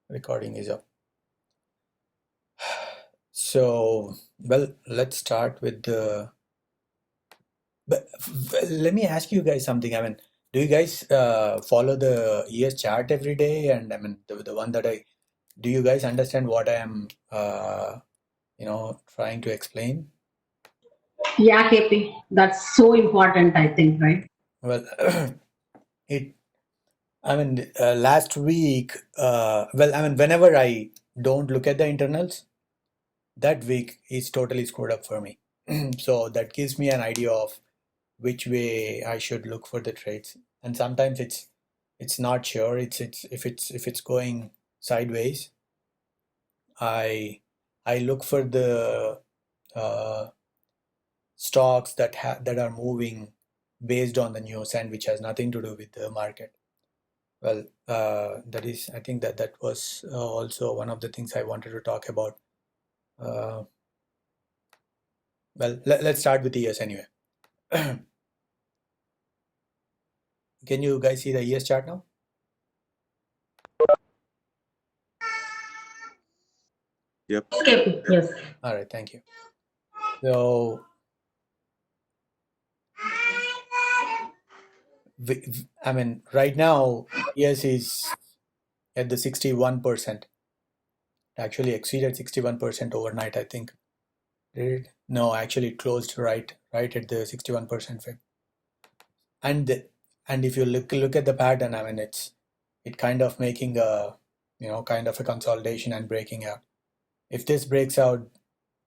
Recording is up. So, well, let's start with the. But let me ask you guys something. I mean, do you guys follow the ES chart every day? And I mean, the one that I do you guys understand what I am, trying to explain? Yeah, KP. That's so important, I think, right? Well, it. I mean, last week. I mean, whenever I don't look at the internals, that week is totally screwed up for me. So that gives me an idea of which way I should look for the trades. And sometimes it's not sure. If it's going sideways, I I look for the uh, stocks that are moving based on the news and which has nothing to do with the market. Well, that is I think that was also one of the things I wanted to talk about. Uh, let's start with the ES anyway. Can you guys see the ES chart now? Yep. Yes, KP. Yes. All right, thank you. So, I mean, right now, ES is at the 61%. Actually exceeded 61% overnight, I think. Did it? No, actually it closed right at the 61% fib. And if you look at the pattern, I mean, it kind of making kind of a consolidation and breaking out. If this breaks out,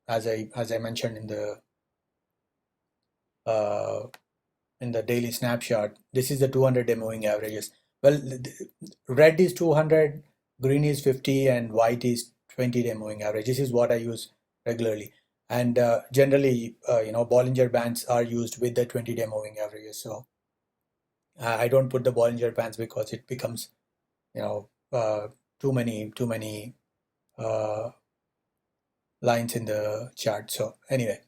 as I mentioned uh, in the daily snapshot, this is the 200-day moving averages. Well, red is 200, green is 50, and white is 20-day moving average. This is what I use regularly. And generally, Bollinger Bands are used with the 20-day moving averages. So I don't put the Bollinger Bands because it becomes, too many uh, lines in the chart. So anyway,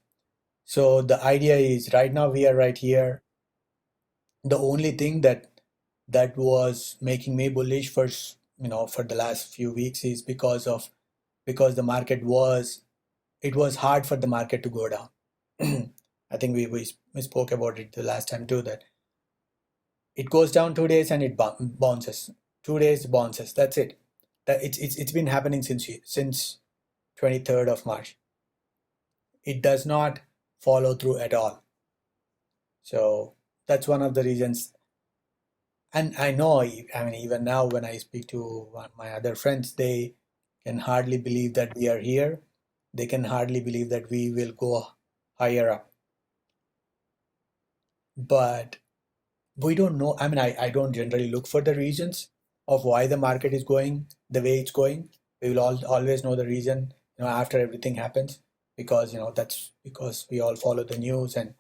so the idea is right now we are right here. The only thing that was making me bullish for the last few weeks is because the market was it was hard for the market to go down. I think we spoke about it the last time too, that it goes down 2 days and it bounces. 2 days bounces. That's it. That it's been happening since 23rd of March. It does not follow through at all. So that's one of the reasons. And I know, I mean, even now when I speak to my other friends, they can hardly believe that we are here. They can hardly believe that we will go higher up. But we don't know. I mean, I don't generally look for the reasons of why the market is going the way it's going. We will always know the reason, after everything happens, because, that's because we all follow the news and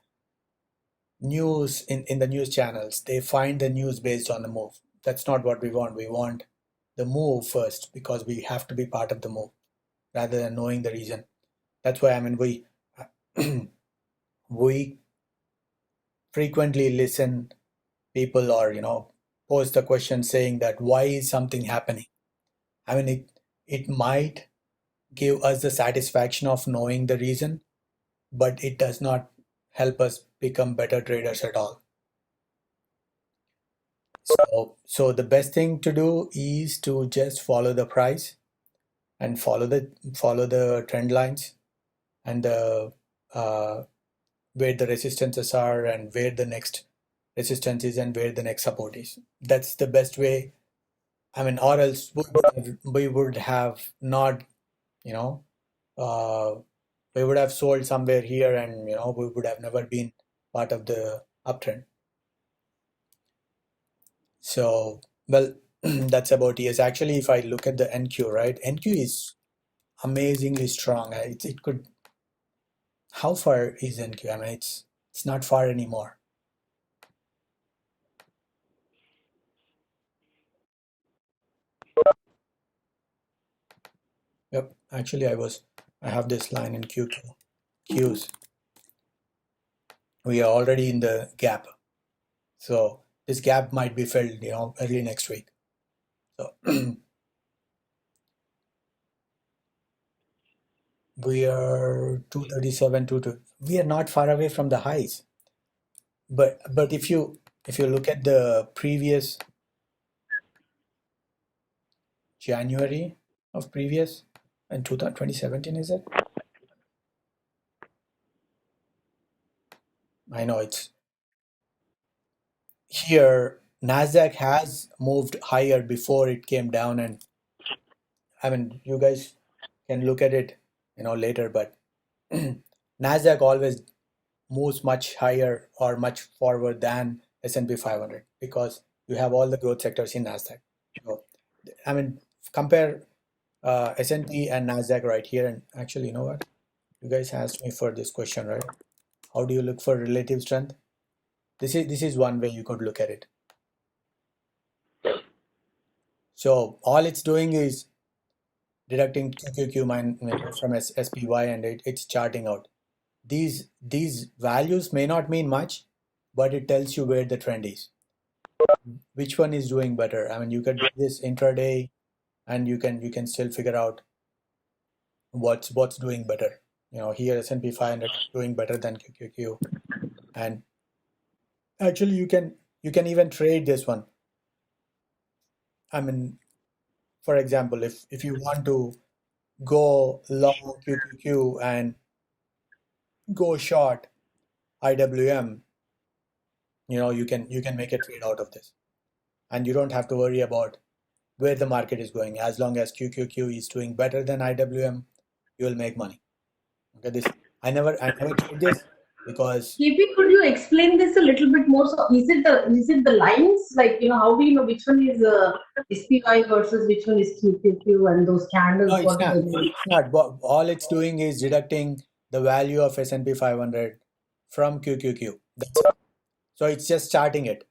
news in the news channels. They find the news based on the move. That's not what we want. We want the move first because we have to be part of the move rather than knowing the reason. That's why, I mean, we frequently listen people or post the question saying that why is something happening. I mean, it might give us the satisfaction of knowing the reason, but it does not help us become better traders at all. So the best thing to do is to just follow the price and follow the trend lines and the where the resistances are and where the next resistance is and where the next support is. That's the best way. I mean, or else we would have not, you know, uh, we would have sold somewhere here and we would have never been part of the uptrend. So, well, that's about ES. Actually, if I look at the NQ, right, NQ is amazingly strong. It could. How far is NQ? I mean, it's not far anymore. Yep. Actually, I have this line in Q2. Qs. We are already in the gap, so this gap might be filled, early next week. So, We are 237, 22. We are not far away from the highs. But if you look at the previous January of previous in 2017, is it? I know it's here. Nasdaq has moved higher before it came down, and I mean you guys can look at it, later. But Nasdaq always moves much higher or much forward than S&P 500 because you have all the growth sectors in Nasdaq. So, I mean, compare S&P and Nasdaq right here. And actually, you know what? You guys asked me for this question, right? How do you look for relative strength? This is one way you could look at it. So all it's doing is deducting QQQ from SPY, and it's charting out. These values may not mean much, but it tells you where the trend is. Which one is doing better? I mean, you can do this intraday, and you can still figure out what's doing better. Here S&P 500 is doing better than QQQ, and actually you can even trade this one. I mean, for example, if you want to go long QQQ and go short IWM, you can make a trade out of this, and you don't have to worry about where the market is going. As long as QQQ is doing better than IWM, you will make money. Okay, this I never tried this because KP, could you explain this a little bit more? So is it the lines, like, how do you know which one is SPY versus which one is QQQ, and those no, candles, it's what do not. they mean? It's not. All it's doing is deducting the value of S&P 500 from QQQ. That's it. So it's just charting it.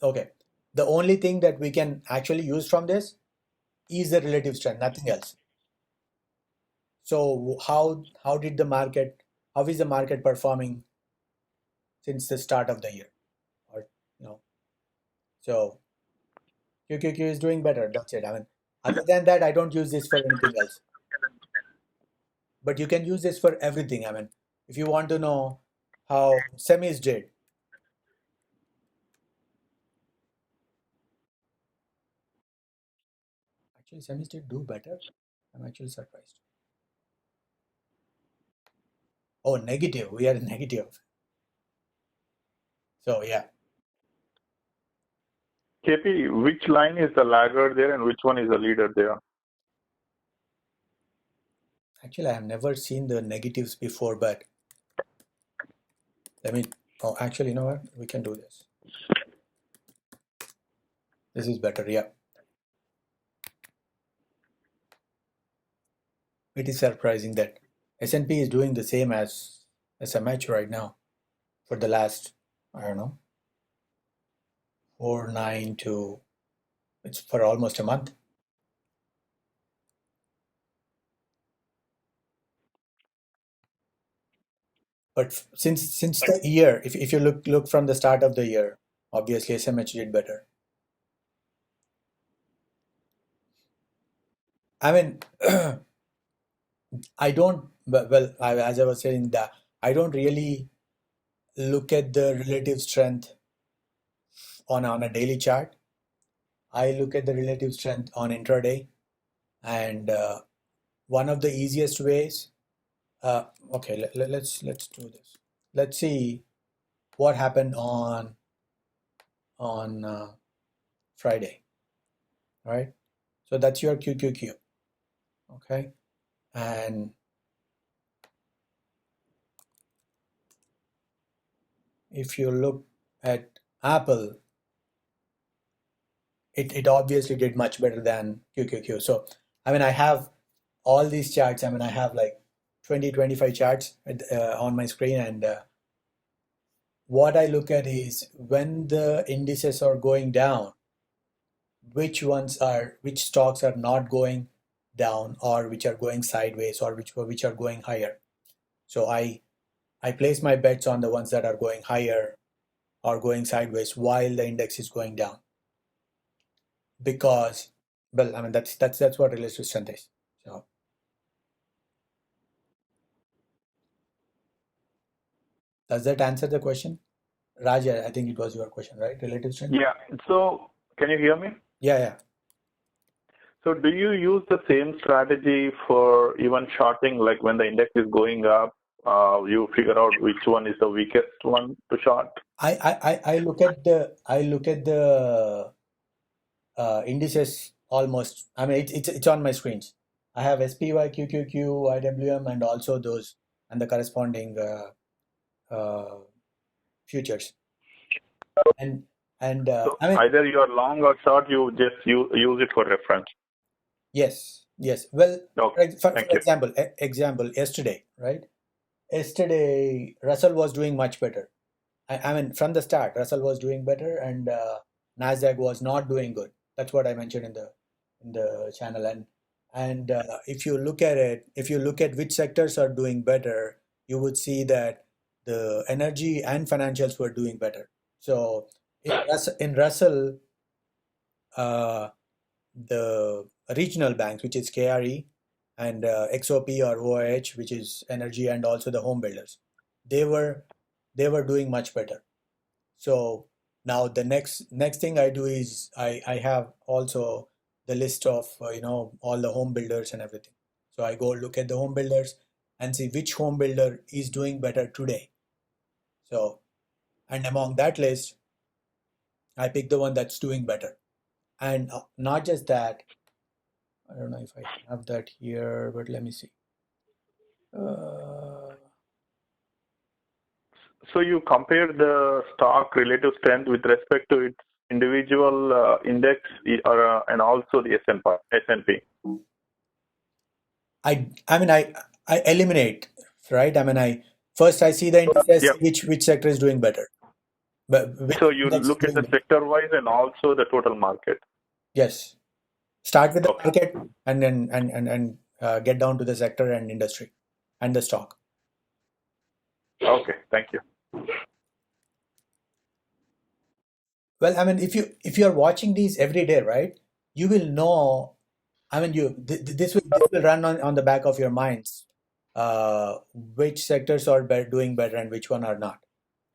Okay. The only thing that we can actually use from this is the relative strength, nothing else. So how is the market performing since the start of the year? Or you know, so QQQ is doing better. That's it. I mean, other than that, I don't use this for anything else. But you can use this for everything. I mean, if you want to know how semis did, actually semis did do better. I'm actually surprised. Oh, negative. We are negative. So yeah, KP, which line is the laggard there and which one is the leader there? actually I have never seen the negatives before, but let me. Oh, actually, you know what? We can do this. This is better. Yeah, it is surprising that S&P is doing the same as SMH right now for the last, I don't know, 4 9 to it's for almost a month. But since the year, if you look from the start of the year, obviously SMH did better. I mean, I don't. Well, as I was saying, that I don't really look at the relative strength on a daily chart. I look at the relative strength on intraday, and one of the easiest ways. Okay, let's do this. Let's see what happened on Friday, right? So that's your QQQ, okay? And if you look at Apple, it obviously did much better than QQQ. So, I mean, I have all these charts. I mean, I have like 20 25 charts on my screen, and what I look at is when the indices are going down, which stocks are not going down, or which are going sideways, or which are going higher. So I place my bets on the ones that are going higher or going sideways while the index is going down, because, well, I mean, that's what relative strength is. So Does that answer the question? Raja, I think it was your question, right? Relative strength? Yeah. So can you hear me? Yeah. So do you use the same strategy for even shorting, like when the index is going up, you figure out which one is the weakest one to short? I look at the indices almost. I mean, it's on my screens. I have SPY, QQQ, IWM, and also those and the corresponding futures. And So I mean, either you are long or short, you just use it for reference. yes. Well, Okay, for thank you. example, yesterday, right? Yesterday, Russell was doing much better. I mean, from the start, Russell was doing better, and Nasdaq was not doing good. That's what I mentioned in the channel. And if you look at it, if you look at which sectors are doing better, you would see that the energy and financials were doing better. So in Russell, uh, the regional banks, which is KRE, and XOP or OIH, which is energy, and also the home builders, they were doing much better. So now the next thing I do is I have also the list of all the home builders and everything. So I go look at the home builders and see which home builder is doing better today. So, and among that list, I pick the one that's doing better. And not just that, I don't know if I have that here, but let me see. Uh, So you compare the stock relative strength with respect to its individual index and also the S&P. I mean I eliminate, right? I mean I see the indices, Yep. which sector is doing better. But which So you index is look at doing the better? sector wise and also the total market. Yes. Start with the Okay. market and then get down to the sector and industry and the stock. Okay. Thank you. Well, I mean, if you are watching these every day, right, you will know. I mean, this will run on the back of your minds, which sectors are doing better and which one are not.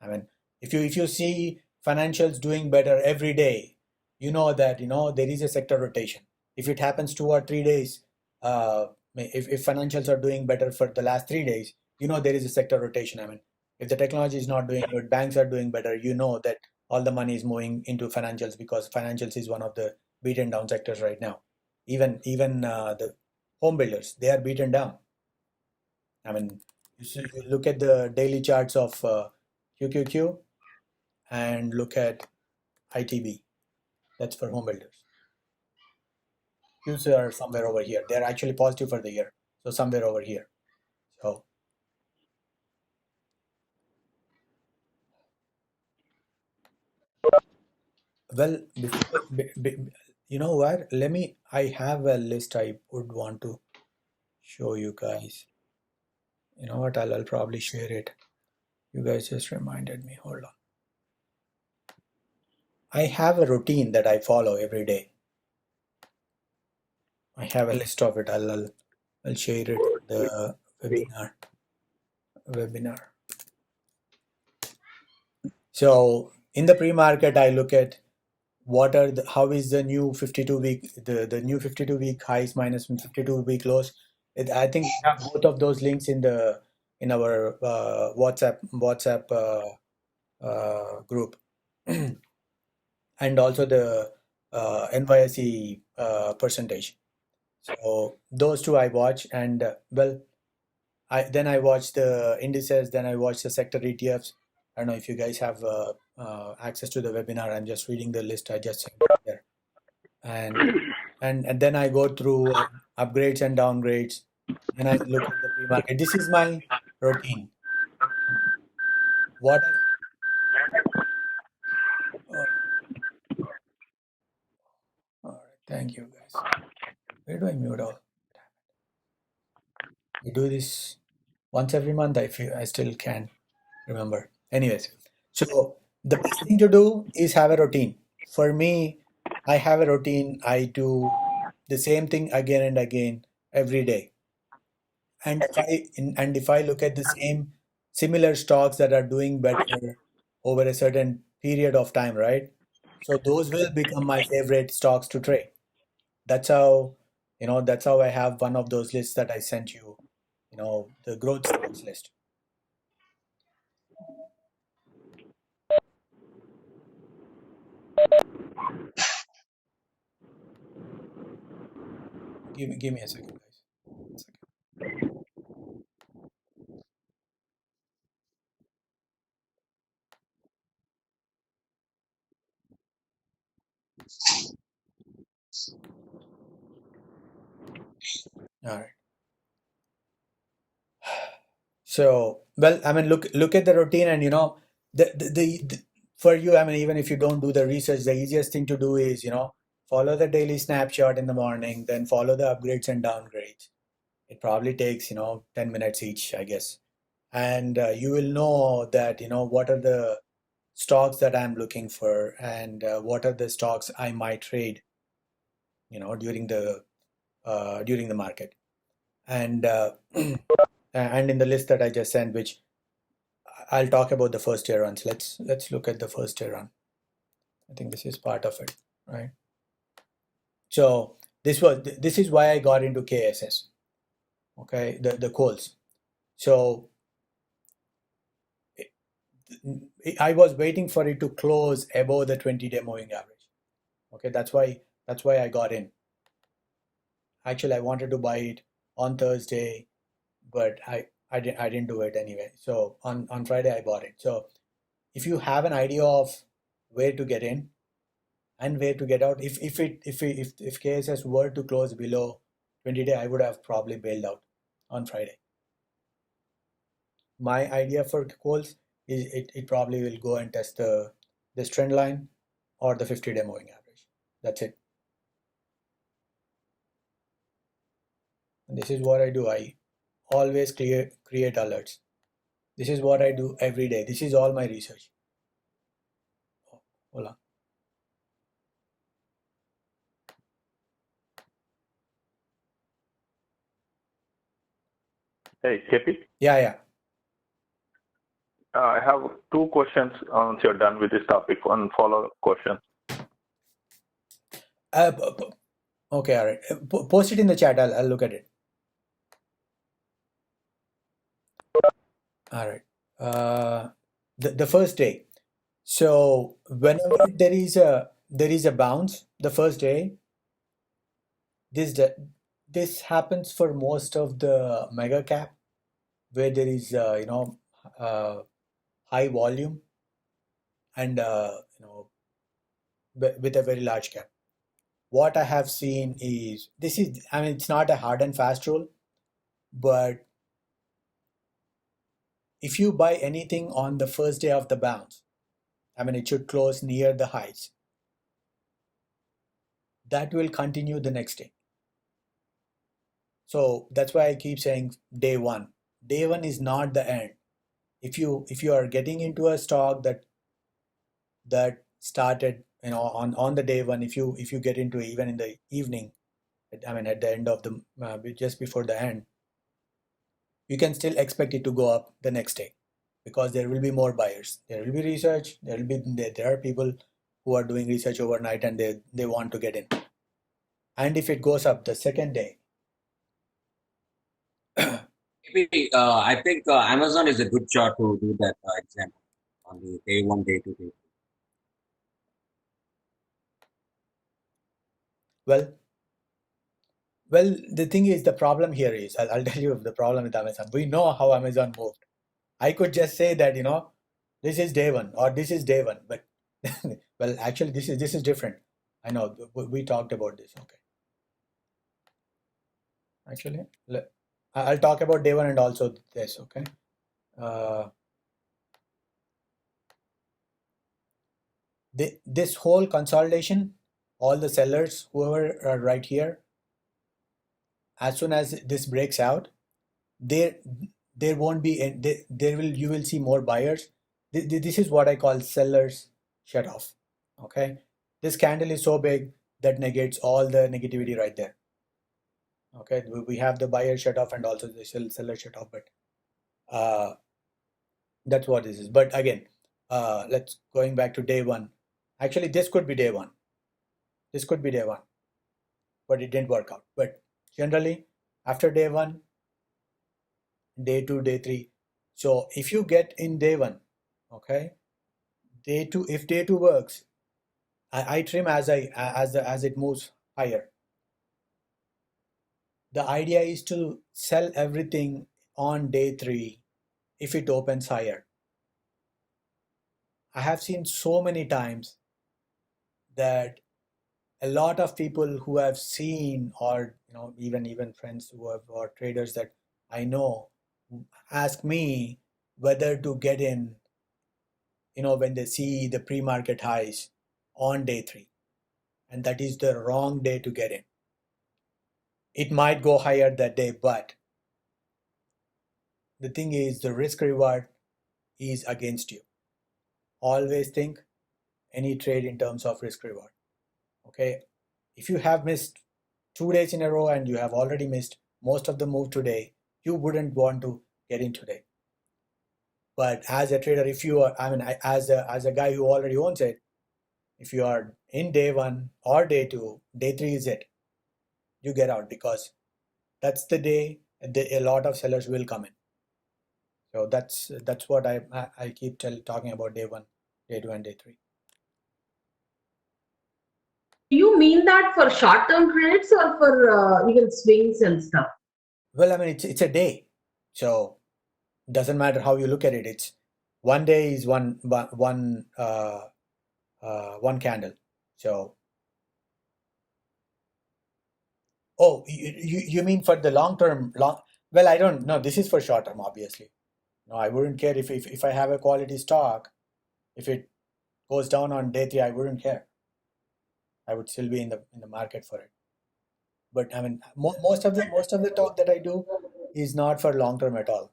I mean, if you see financials doing better every day, you know that there is a sector rotation. If it happens 2 or 3 days, if financials are doing better for the last 3 days, there is a sector rotation. I mean, if the technology is not doing good, banks are doing better, you know that all the money is moving into financials because financials is one of the beaten down sectors right now. Even the home builders, they are beaten down. I mean, you look at the daily charts of QQQ and look at ITB. That's for home builders. Qs are somewhere over here. They're actually positive for the year, so somewhere over here. So well, you know what? I have a list I would want to show you guys. You know what? I'll probably share it. You guys just reminded me. Hold on. I have a routine that I follow every day. I have a list of it. I'll share it in the webinar. So in the pre-market, I look at how is the new 52 week the new 52 week highs minus 52 week lows. I think we have both of those links in our WhatsApp group, and also the NYSE percentage. So those two I watch, and I watch the indices, then I watch the sector ETFs. I don't know if you guys have access to the webinar. I'm just reading the list I just sent there, and then I go through upgrades and downgrades. Then I look at the pre-market. This is my routine. What I oh, all right, thank you guys. Where do I mute all? I do this once every month. I feel I still can remember. Anyways, so the best thing to do is have a routine. For me, I have a routine. I do the same thing again and again every day. And if I look at the same similar stocks that are doing better over a certain period of time, right? So those will become my favorite stocks to trade. That's how, that's how I have one of those lists that I sent you, the growth stocks list. Give me a second, guys. 1 second. All right. So, well, I mean, look at the routine, and the for you, I mean, even if you don't do the research, the easiest thing to do is, follow the daily snapshot in the morning, then follow the upgrades and downgrades. It probably takes, 10 minutes each, I guess. And you will know that, what are the stocks that I'm looking for, and what are the stocks I might trade, during the market. And and in the list that I just sent, which I'll talk about the first year runs. Let's look at the first year run. I think this is part of it, right? So this is why I got into KSS. Okay, the calls. So I was waiting for it to close above the 20-day moving average. Okay, that's why I got in. Actually, I wanted to buy it on Thursday, but I didn't do it anyway. So on Friday I bought it. So if you have an idea of where to get in and where to get out, if KSS were to close below 20-day, I would have probably bailed out on Friday. My idea for calls is it probably will go and test this trend line or the 50-day moving average. That's it. And this is what I do. I always create alerts. This is what I do every day. This is all my research. Oh, hold on. Hey, KP. Yeah. I have two questions once you're done with this topic. One follow-up question. Okay, all right. Post it in the chat. I'll look at it. All right. The first day. So whenever there is a bounce, the first day, this happens for most of the mega cap, where there is high volume and with a very large cap. What I have seen is I mean, it's not a hard and fast rule, but if you buy anything on the first day of the bounce, I mean, it should close near the highs. That will continue the next day. So that's why I keep saying day one. Day one is not the end. If you are getting into a stock that started on the day one, if you get into it even in the evening, I mean at the end of the just before the end, you can still expect it to go up the next day, because there will be more buyers. There will be research. There are people who are doing research overnight, and they want to get in. And if it goes up the second day, Maybe, I think Amazon is a good chart to do that example on the day one, day two, day three. well, the thing is, the problem here is, I'll tell you the problem with Amazon. We know how Amazon moved. I could just say that, this is day one or this is day one, but well, actually, this is different. I know we talked about this. Okay. Actually, I'll talk about day one and also this. Okay. This whole consolidation, all the sellers, whoever are right here, as soon as this breaks out, there won't be you will see more buyers. This is what I call sellers shut off. Okay, this candle is so big that negates all the negativity right there. Okay, we have the buyer shut off and also the seller shut off, but That's what this is. But again, let's going back to day one. Actually, this could be day one. This could be day one, but it didn't work out. But generally, after day one, day two, day three. So if you get in day one, okay, day two, if day two works, I trim as as it moves higher. The idea is to sell everything on day three if it opens higher. I have seen so many times that a lot of people who have seen, or even friends who have, or traders that I know, ask me whether to get in, when they see the pre-market highs on day three, and that is the wrong day to get in. It might go higher that day, but the thing is the risk reward is against you. Always think any trade in terms of risk reward. Okay, if you have missed 2 days in a row and you have already missed most of the move today, you wouldn't want to get in today. But as a trader, if you are, as a guy who already owns it, if you are in day one or day two, day three is it. You get out, because that's the day a lot of sellers will come in. So that's what I keep talking about day one, day two, and day three. Do you mean that for short-term trades or for even swings and stuff? Well, it's a day, so it doesn't matter how you look at it. It's one day is one candle. So, oh, you mean for the long term? Well, I don't know. This is for short term, obviously. No, I wouldn't care if I have a quality stock. If it goes down on day three, I wouldn't care. I would still be in the market for it. But most of the talk that I do is not for long term at all.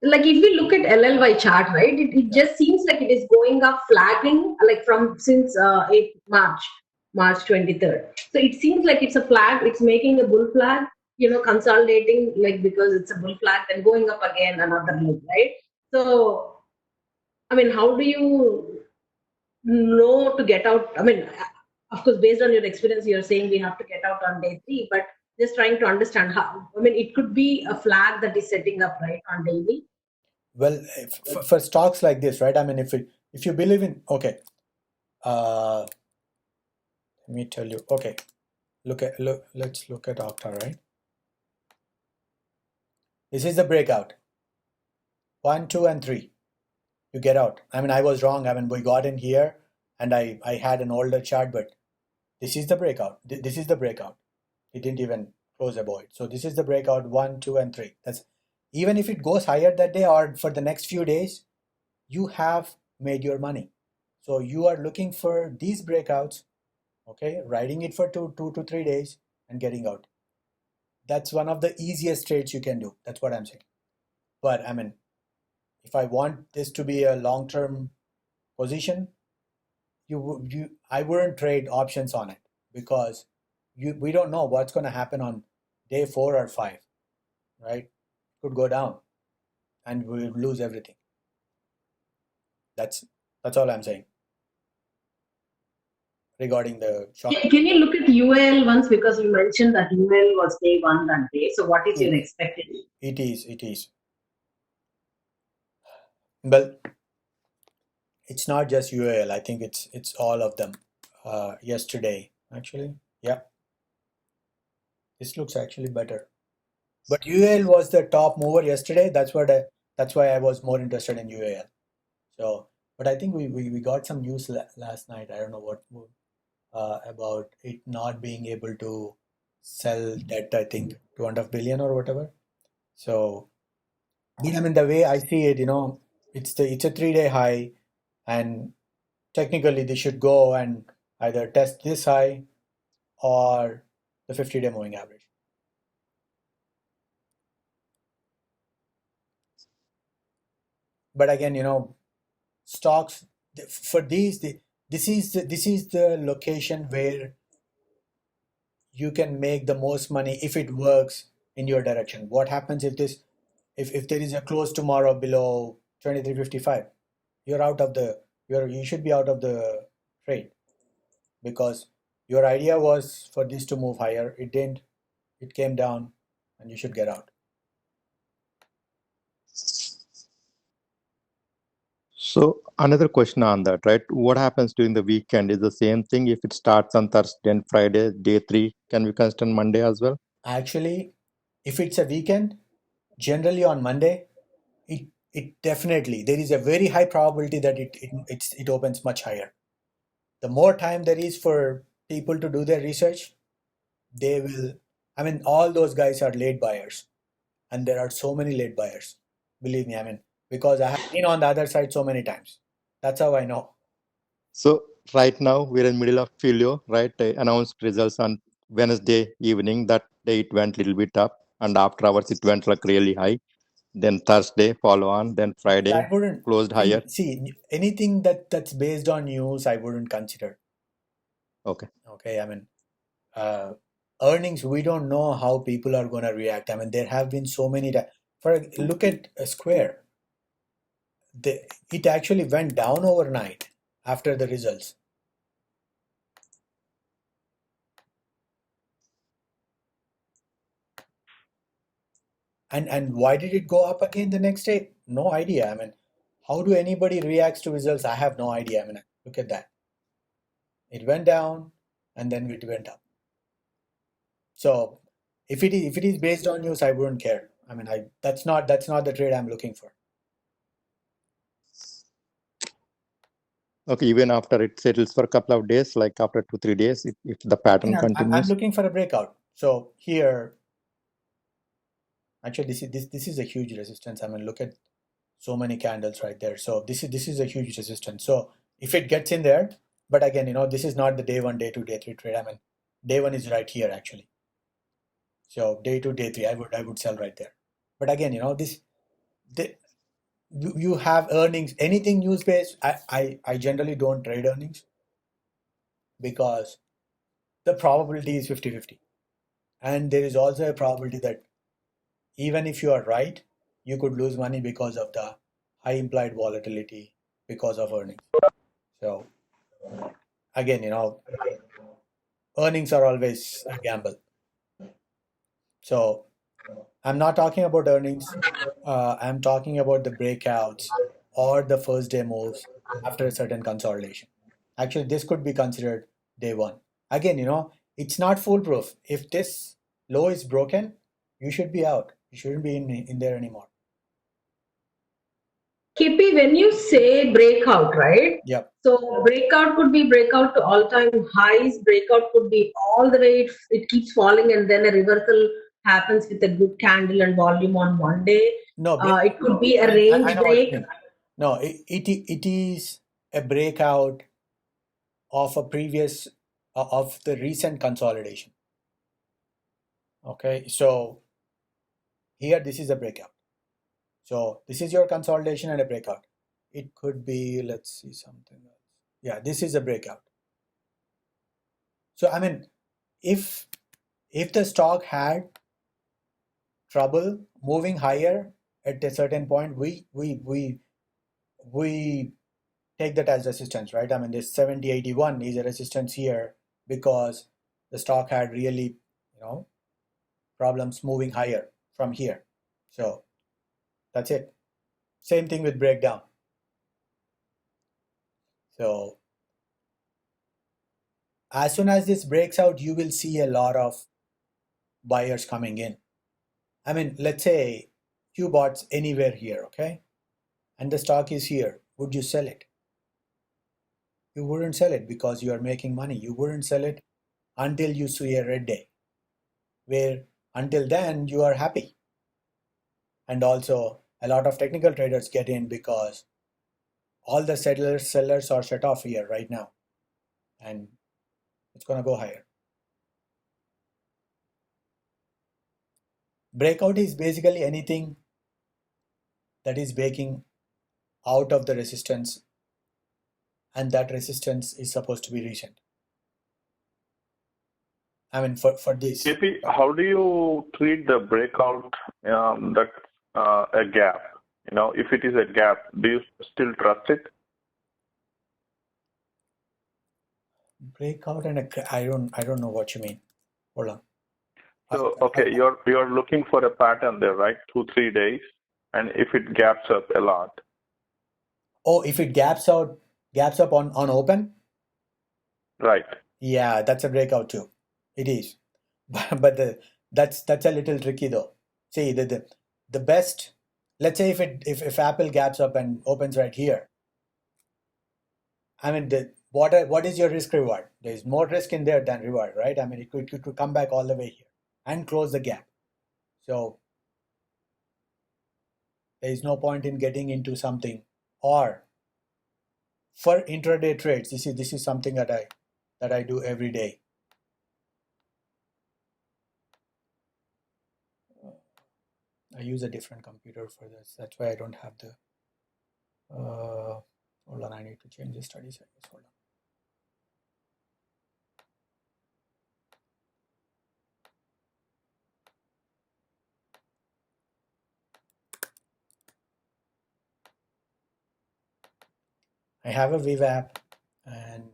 Like if we look at LLY chart, right, it just seems like it is going up, flagging like from since 8 March 23rd. So it seems like it's a flag, it's making a bull flag, consolidating, like because it's a bull flag, then going up again another leg, right? So how do you know to get out? Of course, based on your experience, you're saying we have to get out on day three, but just trying to understand how. It could be a flag that is setting up right on daily. Well, for stocks like this, right? If you believe in, okay, let me tell you. Okay, let's look at Okta, right? This is the breakout. 1, 2, and 3. You get out. I was wrong. We got in here, and I had an older chart, but this is the breakout. This is the breakout. It didn't even close above it. So this is the breakout 1, 2, and 3. That's even if it goes higher that day or for the next few days, you have made your money. So you are looking for these breakouts, okay, riding it for 2 to 3 days and getting out. That's one of the easiest trades you can do. That's what I'm saying. But if I want this to be a long-term position, I wouldn't trade options on it, because we don't know what's going to happen on day 4 or 5, right? It could go down and we'll lose everything. That's all I'm saying regarding the short. Can you look at UL once, because you mentioned that UL was day one that day. So what is your expectation? It is. Well, it's not just UAL. I think it's all of them. Yesterday, actually, yeah. This looks actually better. But UAL was the top mover yesterday. That's why I was more interested in UAL. So, but I think we got some news last night. I don't know what about it not being able to sell debt. I think 2.5 billion or whatever. So, the way I see it, it's a 3-day high, and technically they should go and either test this high or the 50-day moving average. But again, stocks for these, this is the location where you can make the most money if it works in your direction. What happens if this if there is a close tomorrow below 23.55, you should be out of the trade, because your idea was for this to move higher. It didn't. It came down, and you should get out. So another question on that, right? What happens during the weekend? Is the same thing if it starts on Thursday and Friday, day 3? Can we consider Monday as well? Actually, if it's a weekend, generally on Monday, it definitely, there is a very high probability that it opens much higher. The more time there is for people to do their research, they will. I mean, all those guys are late buyers, and there are so many late buyers. Believe me, I mean, because I have been on the other side so many times. That's how I know. So right now we're in middle of Filio, right? They announced results on Wednesday evening. That day it went little bit up, and after hours it went like really high. Then Thursday follow on, then Friday I wouldn't closed higher. see anything that's based on news. I wouldn't consider. Okay. Okay, I mean, earnings, we don't know how people are going to react. I mean, there have been so many. Look at Square. It actually went down overnight after the results. And why did it go up again the next day? No idea. I mean, how do anybody reacts to results? I have no idea. I mean, look at that. It went down and then it went up. So if it is based on news, I wouldn't care. I mean, that's not the trade I'm looking for. Okay, even after it settles for a couple of days, like after 2-3 days, if the pattern I'm continues. looking for a breakout. So here, actually, this is a huge resistance. I mean, look at so many candles right there. So this is a huge resistance. So if it gets in there, but again, this is not the day 1, day 2, day 3 trade. I mean, day 1 is right here actually. So day 2, day 3, I would sell right there. But again, you have earnings, anything news based. I generally don't trade earnings, because the probability is 50-50, and there is also a probability that even if you are right, you could lose money because of the high implied volatility because of earnings. So again, earnings are always a gamble. So I'm not talking about earnings. I'm talking about the breakouts or the first day moves after a certain consolidation. Actually, this could be considered day 1. Again, it's not foolproof. If this low is broken, you should be out. You shouldn't be in there anymore. KP, when you say breakout, right? Yep. So breakout could be breakout to all-time highs. Breakout could be all the way it keeps falling, and then a reversal happens with a good candle and volume on one day. No, It could be a I range know what you break. mean. No, it is a breakout of a previous of the recent consolidation. Okay, so here this is a breakout. So this is your consolidation and a breakout. It could be, let's see something else. Yeah, this is a breakout. So I mean, if the stock had trouble moving higher at a certain point, we take that as resistance, right? I mean, this 7081 is a resistance here because the stock had really, problems moving higher from here. So that's it. Same thing with breakdown. So as soon as this breaks out, you will see a lot of buyers coming in. I mean, let's say you bought anywhere here, okay? And the stock is here. Would you sell it? You wouldn't sell it because you are making money. You wouldn't sell it until you see a red day, where until then you are happy. And also a lot of technical traders get in because all the sellers are shut off here right now, and it's going to go higher. Breakout is basically anything that is breaking out of the resistance, and that resistance is supposed to be recent. I mean, for this. KP, how do you treat the breakout that a gap? If it is a gap, do you still trust it? Breakout and I don't know what you mean. Hold on. So, okay, you're looking for a pattern there, right? 2-3 days, and if it gaps up a lot. Oh, if it gaps up on open? Right. Yeah, that's a breakout too. It is. But that's a little tricky though. See, the best, let's say if Apple gaps up and opens right here, I mean, what is your risk reward? There's more risk in there than reward, right? I mean, it could come back all the way here and close the gap. So there is no point in getting into something. Or for intraday trades, this is something that I do every day. I use a different computer for this. That's why I don't have the. Hold on, I need to change the study settings. Hold on. I have a VWAP and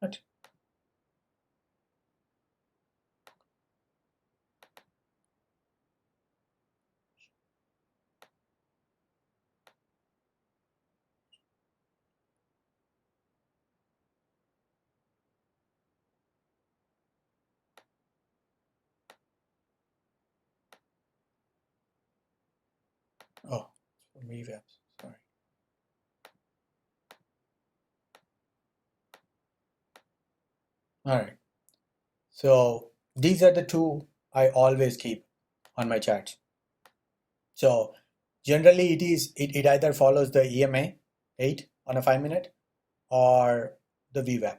what? Oh, for VWAPs. Sorry. All right. So these are the two I always keep on my charts. So generally it either follows the EMA 8 on a 5-minute or the VWAP.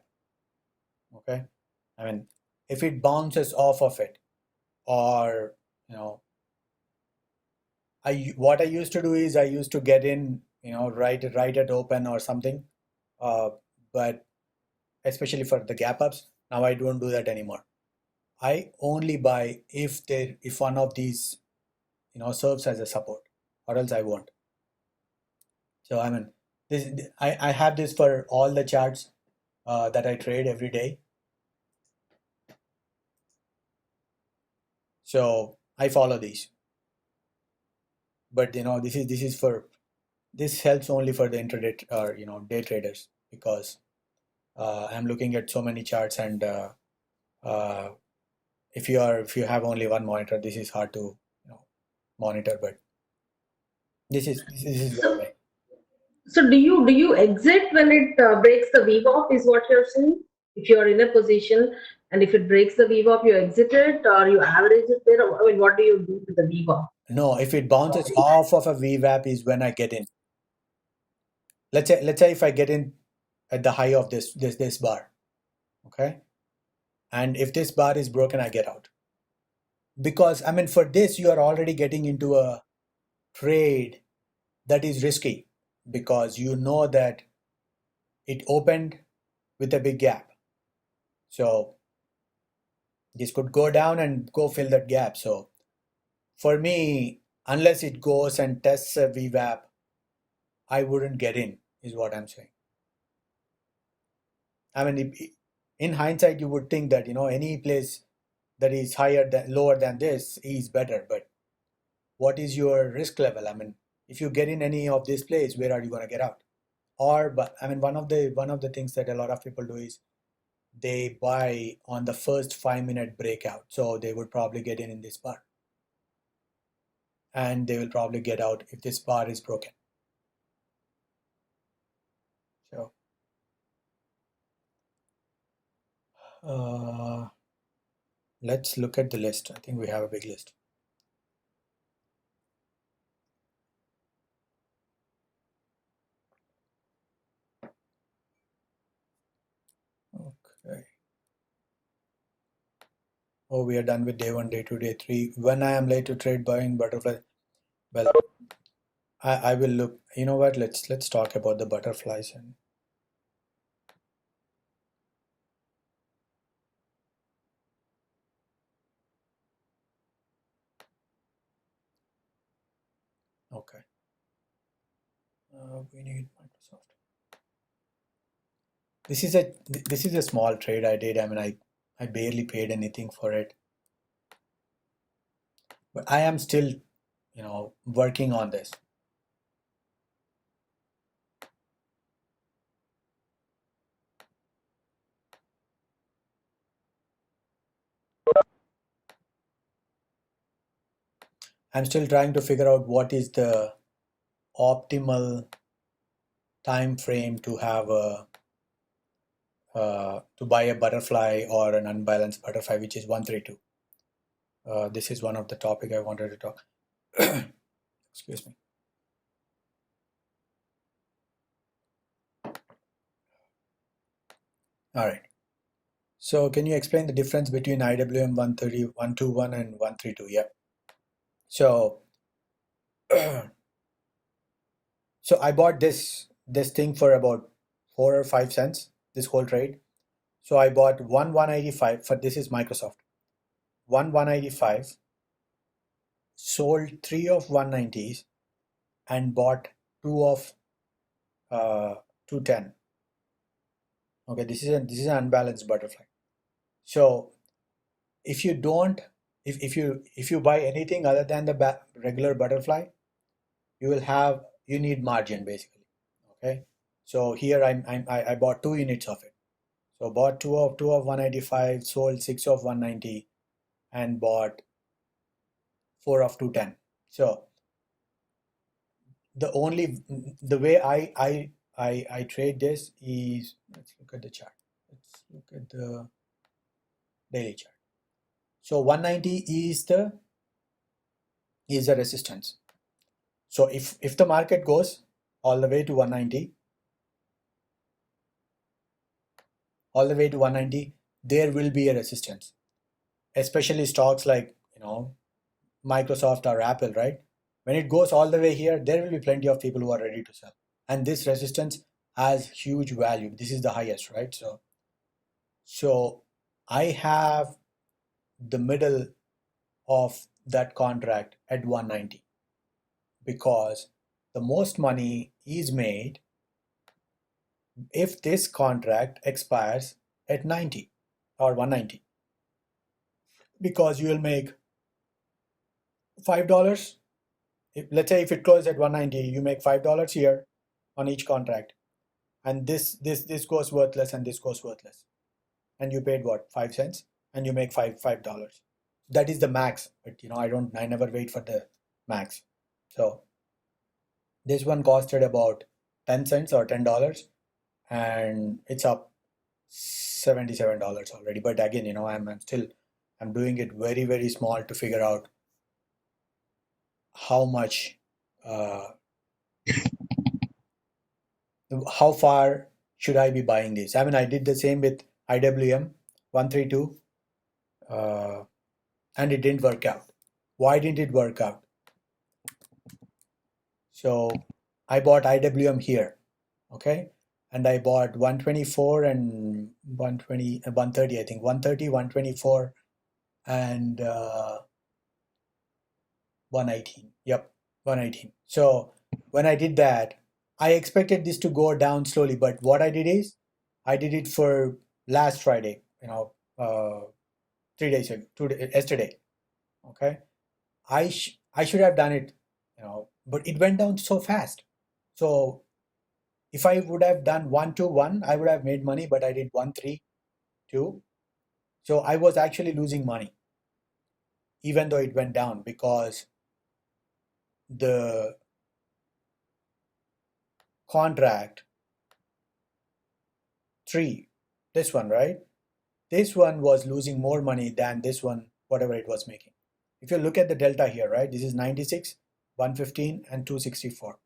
Okay. I mean, if it bounces off of it, or what I used to do is I used to get in, right at open or something. But especially for the gap ups, now I don't do that anymore. I only buy if one of these serves as a support, or else I won't. So I mean, I have this for all the charts that I trade every day. So I follow these. But this helps only for the intraday or day traders, because I'm looking at so many charts, and if you have only one monitor, this is hard to monitor. But this is the way. So do you exit when it breaks the VWAP is what you're saying? If you're in a position and if it breaks the VWAP, you exit it or you average it there? I mean, what do you do to the VWAP? No, if it bounces off of a VWAP is when I get in. Let's say if I get in at the high of this bar, okay, and if this bar is broken, I get out. Because I mean, for this you are already getting into a trade that is risky, because you know that it opened with a big gap. So this could go down and go fill that gap. So for me, unless it goes and tests a VWAP, I wouldn't get in, is what I'm saying. I mean, in hindsight, you would think that any place that is lower than this is better. But what is your risk level? I mean, if you get in any of this place, where are you going to get out? but I mean, one of the things that a lot of people do is they buy on the first 5-minute breakout. So they would probably get in this bar, and they will probably get out if this bar is broken. So let's look at the list. I think we have a big list. Okay. Oh, we are done with day 1, day 2, day 3. When I am late to trade buying butterfly, well, I will look. You know what? Let's talk about the butterflies. And okay, we need Microsoft. This is a small trade I did. I mean, I barely paid anything for it, but I am still, working on this. I'm still trying to figure out what is the optimal time frame to have to buy a butterfly or an unbalanced butterfly, which is 132. This is one of the topic I wanted to talk. Excuse me. All right. So can you explain the difference between IWM 130, 121 and 132? Yeah. So so I bought this thing for about 4 or 5 cents, this whole trade. So I bought 185 for, this is Microsoft. 185, sold 3 of 190s and bought 2 of 210. Okay, this is an unbalanced butterfly. So if you don't, if you buy anything other than the regular butterfly, you need margin basically. Okay, so here I bought 2 units of it. So bought 2 of 185, sold 6 of 190, and bought 4 of 210. So the way I trade this is, let's look at the chart. Let's look at the daily chart. So 190 is the resistance. So if the market goes all the way to 190, there will be a resistance, especially stocks like Microsoft or Apple, right? When it goes all the way here, there will be plenty of people who are ready to sell, and this resistance has huge value. This is the highest, right? So I have the middle of that contract at 190 because the most money is made if this contract expires at 90 or 190, because you will make $5. Let's say if it closes at 190, you make $5 here on each contract, and this goes worthless and this goes worthless, and you paid what, 5 cents, and you make $5. That is the max, but I never wait for the max. So this one costed about 10 cents or $10, and it's up $77 already. But again, I'm doing it very, very small to figure out how much, how far should I be buying this. I mean, I did the same with IWM 132, and it didn't work out. Why didn't it work out? So I bought IWM here, okay, and I bought 124 and 120, 130, I think 130, 124, and 118. Yep, 118. So when I did that, I expected this to go down slowly, but what I did is I did it for last Friday, 3 days ago, yesterday. Okay, I should have done it, but it went down so fast. So if I would have done 1-2-1, I would have made money, but I did 1-3-2. So I was actually losing money, even though it went down, because the contract 3, this one, right? This one was losing more money than this one, whatever it was making. If you look at the delta here, right? This is 96, 115, and 264,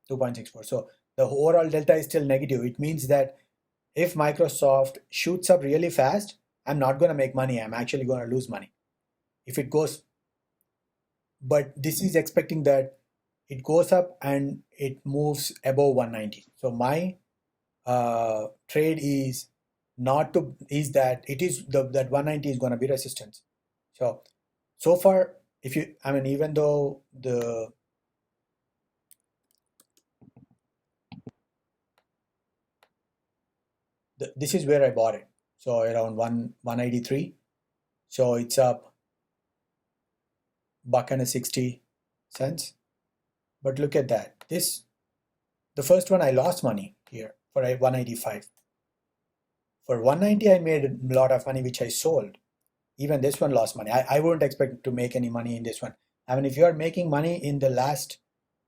2.64. So the overall delta is still negative. It means that if Microsoft shoots up really fast, I'm not going to make money. I'm actually going to lose money. If it goes, but this is expecting that it goes up and it moves above 190. So my trade is not to, is that it is that 190 is going to be resistance. So far, if you, I mean, even though this is where I bought it, so around 183. So it's up $1.60. But look at that. This, the first one I lost money here for 185. For 190 I made a lot of money, which I sold. Even this one lost money. I wouldn't expect to make any money in this one. I mean, if you are making money in the last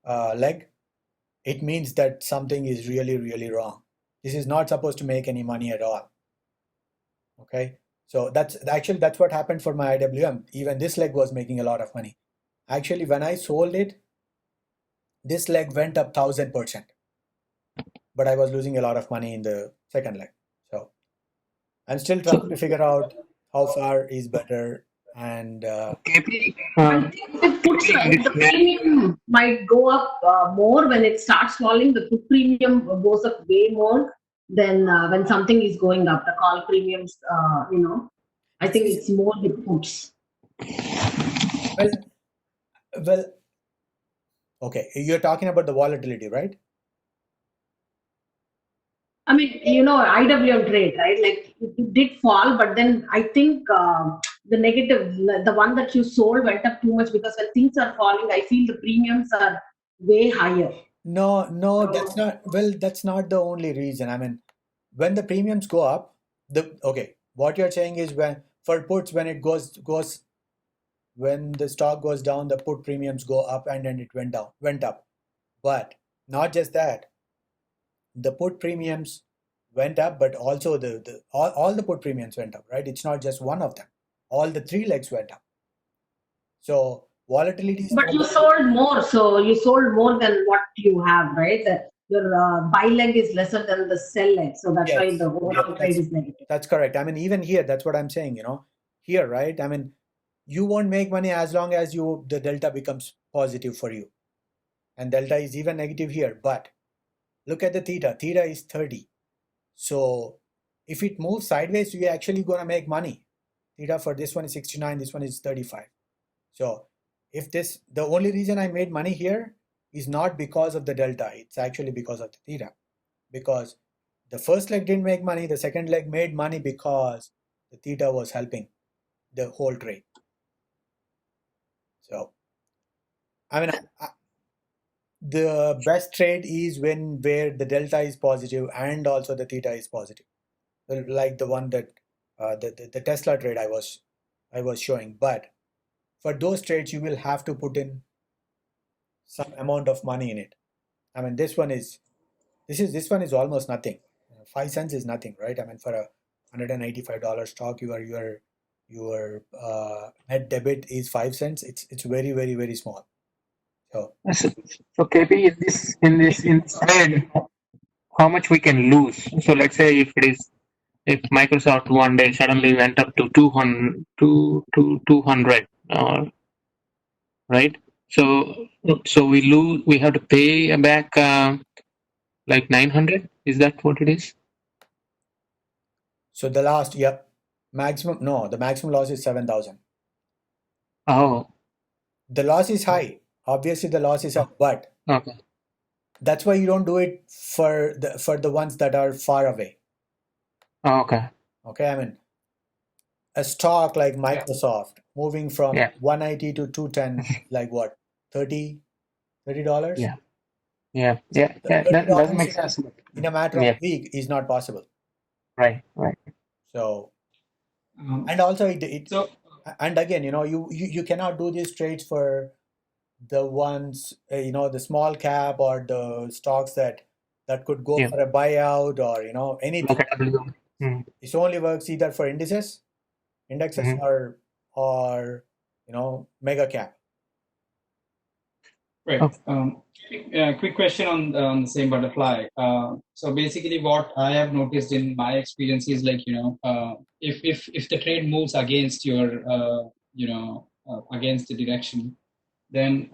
leg, it means that something is really, really wrong. This is not supposed to make any money at all. Okay, so that's what happened for my IWM. Even this leg was making a lot of money. Actually, when I sold it, this leg went up 1000%, but I was losing a lot of money in the second leg. So I'm still trying to figure out how far is better. And KP, I think the puts, right, the premium might go up more when it starts falling. The put premium goes up way more than when something is going up. The call premiums, I think it's more the puts. well, okay, you're talking about the volatility, right? I mean, IWM trade, right? Like it did fall, but then I think the negative, the one that you sold went up too much, because when things are falling, I feel the premiums are way higher. No, that's not, well, that's not the only reason. I mean, when the premiums go up, okay, what you're saying is, when for puts, when it goes when the stock goes down, the put premiums go up, and then it went up. But not just that, the put premiums went up, but also all the put premiums went up, right? It's not just one of them. All the 3 legs went up. So volatility is But you sold more, so you sold more than what you have, right? Your buy leg is lesser than the sell leg, so that's why the overall trade is negative. That's correct. I mean, even here, that's what I'm saying. Here, right? I mean, you won't make money as long as the delta becomes positive for you, and delta is even negative here. But look at the theta. Theta is 30. So if it moves sideways, you're actually going to make money. Theta for this one is 69, this one is 35. So if the only reason I made money here is not because of the delta, it's actually because of the theta. Because the first leg didn't make money, the second leg made money because the theta was helping the whole trade. So, I mean, the best trade is where the delta is positive and also the theta is positive, like the one that the Tesla trade I was showing. But for those trades, you will have to put in some amount of money in it. I mean, this one is almost nothing. 5 cents is nothing, right? I mean, for a $185 stock, your net debit is 5 cents. It's very, very, very small. So KP, in this trade, how much we can lose? So let's say if Microsoft one day suddenly went up to 200, right? So we have to pay back like 900. Is that what it is? So the maximum loss is 7,000. Oh, the loss is high. Obviously, the loss is up, but okay. That's why you don't do it for the ones that are far away. Oh, okay. Okay, I mean, a stock like Microsoft moving from 180 to 210, like what, $30? Yeah. Yeah. That $30 makes sense. in a matter of Yeah. a week is not possible. Right. So, Um, and also so and again, you cannot do these trades for the ones, the small cap or the stocks that could go Yeah. for a buyout or anything. Like a W. It only works either for indexes Mhm. or mega cap. right. Oh. Quick question on the same butterfly. So basically, what I have noticed in my experience is like if the trade moves against your against the direction, then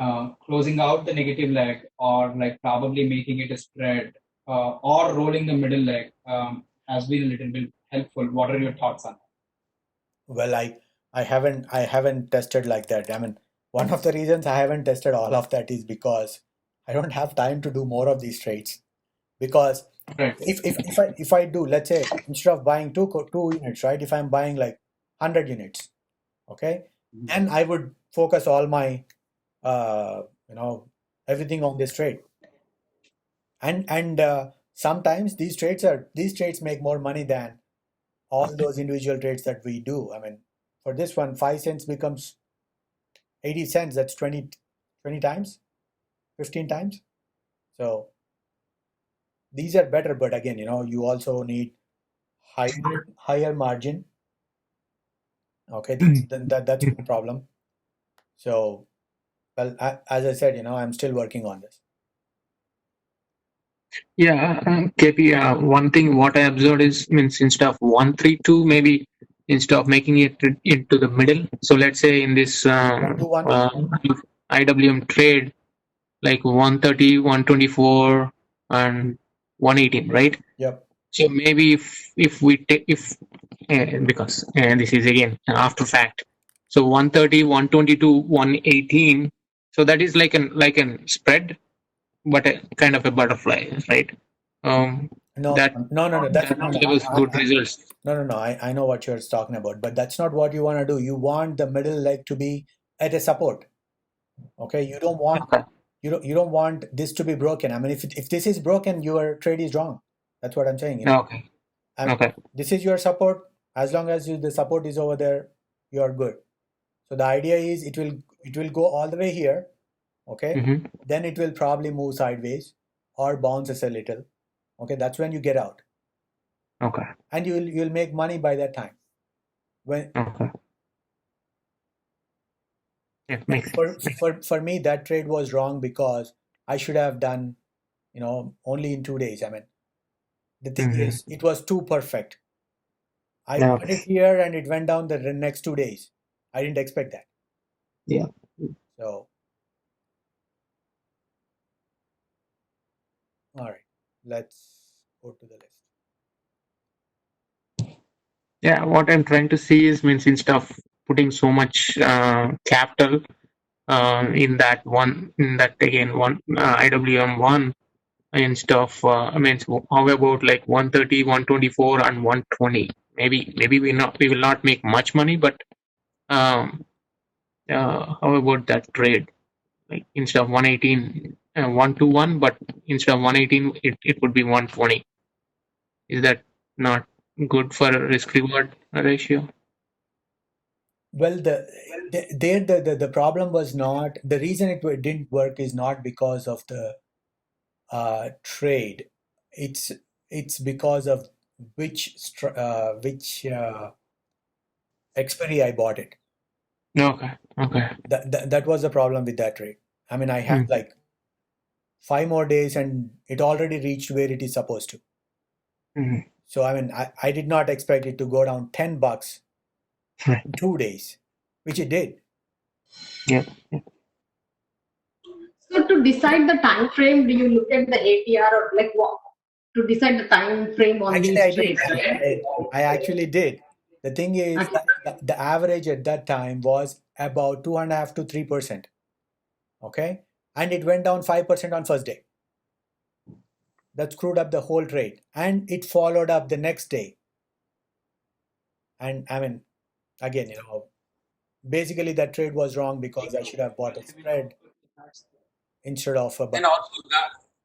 closing out the negative leg or like probably making it a spread or rolling the middle leg has been a little bit helpful. What are your thoughts on that? Well, I haven't tested like that. I mean, one of the reasons I haven't tested all of that is because I don't have time to do more of these trades. Because Right. if I do, let's say, instead of buying two units, right? If I'm buying like 100 units, okay, then I would focus all my everything on this trade. And sometimes these trades make more money than all those individual trades that we do. I mean, for this one, 5 cents becomes 80 cents. That's 20 times, 15 times. So these are better, but again, you also need higher margin. Okay, that's one problem. So, well, as I said, I'm still working on this. Yeah, KP. One thing what I observed is means instead of 132, maybe instead of making it into the middle. So let's say in this 121. IWM trade, like 130, 124, and 118, right? Yep. So maybe if we take because this is again after fact. So 130, 122, 118. So that is like an spread, but a kind of a butterfly, right? No, That that's not. delivers good results. No. I know what you're talking about, but that's not what you want to do. You want the middle leg to be at a support. Okay, you don't want Okay. you don't want this to be broken. I mean, if this is broken, your trade is wrong. That's what I'm saying. Okay. Okay. This is your support. As long as the support is over there, you are good. So the idea is it will go all the way here. Okay, Mm-hmm. then it will probably move sideways or bounces a little. Okay, that's when you get out, Okay. and you'll make money by that time. When Okay. Yeah, makes sense. for me that trade was wrong because I should have done only in 2 days. I mean, the thing is it was too perfect. I bought it Okay. here and it went down the next 2 days. I didn't expect that. Yeah. So, all right, let's go to the list. Yeah. What I'm trying to see is means instead of putting so much capital in that again one IWM one and stuff. I mean, how about like 130, 124, and 120? Maybe we will not make much money, but how about that trade? Like instead of 118, 121, but instead of 118, it would be 120. Is that not good for a risk reward ratio? Well, the problem was not the reason it didn't work is not because of the trade. It's because of which expiry I bought it. Okay. That was the problem with that trade. I mean, I had like 5 more days and it already reached where it is supposed to. Mhm. So I mean, I did not expect it to go down $10 in 2 days, which it did. Yeah. So to decide the time frame, do you look at the ATR or like what to decide the time frame on Actually, these I did. trades, right? I actually did. The thing is, Okay. the average at that time was about 2.5 to 3%. Okay, and it went down 5% on first day. That screwed up the whole trade, and it followed up the next day. And I mean, again, basically that trade was wrong because I should have bought a spread instead of a buy. And also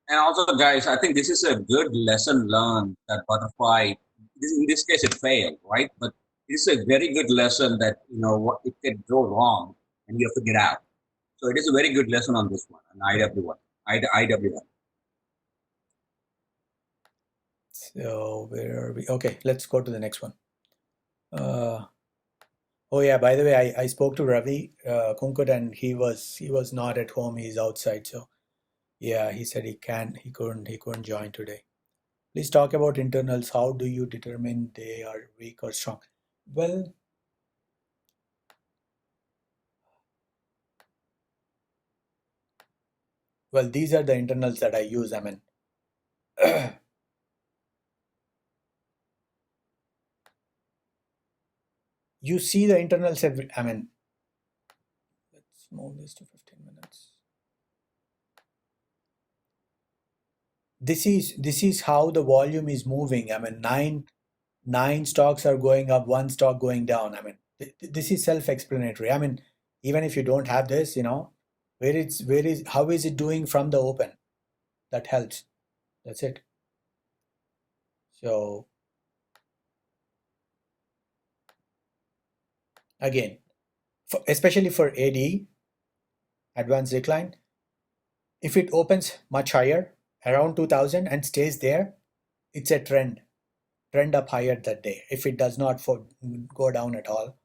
And also, guys, I think this is a good lesson learned that butterfly. In this case, it failed, right? But it's a very good lesson that what it can go wrong, and you have to get out. So it is a very good lesson on this one, on IW1, IW1. So where are we? Okay, let's go to the next one. Oh yeah, by the way, I spoke to Ravi Kunkut, and he was not at home. He's outside. So yeah, he said he couldn't join today. Please talk about internals. How do you determine they are weak or strong? Well, these are the internals that I use. I mean, you see the internals every. I mean, let's move this to 15 minutes. This is how the volume is moving. I mean, nine stocks are going up, one stock going down. I mean, this is self-explanatory. I mean, even if you don't have this, how is it doing from the open? That helps. That's it. So again, especially for AD, advanced decline, if it opens much higher, around 2000 and stays there, it's a trend up higher that day. If it does not go down at all,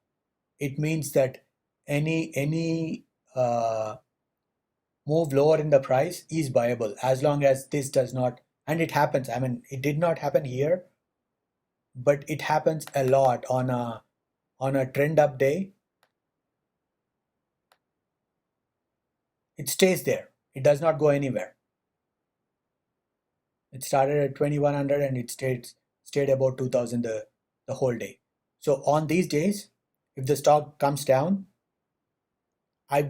it means that any move lower in the price is viable, as long as this does not, and it happens. I mean, it did not happen here, but it happens a lot on a trend up day. It stays there. It does not go anywhere. It started at 2100 and it stayed about 2000 the whole day. So on these days, if the stock comes down, I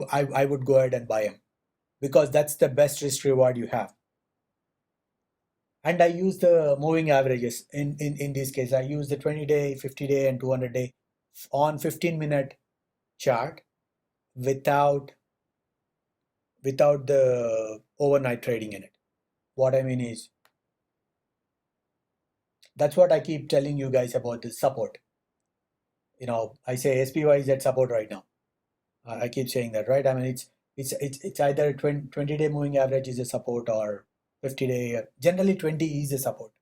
would go ahead and buy them, because that's the best risk reward you have. And I use the moving averages in this case. I use the 20-day, 50-day, and 200-day on 15-minute chart without the overnight trading in it. What I mean is, that's what I keep telling you guys about the support. I say SPY is at support right now. I keep saying that, right? I mean, it's either 20-day moving average is a support, or 50-day. Generally, 20 is a support.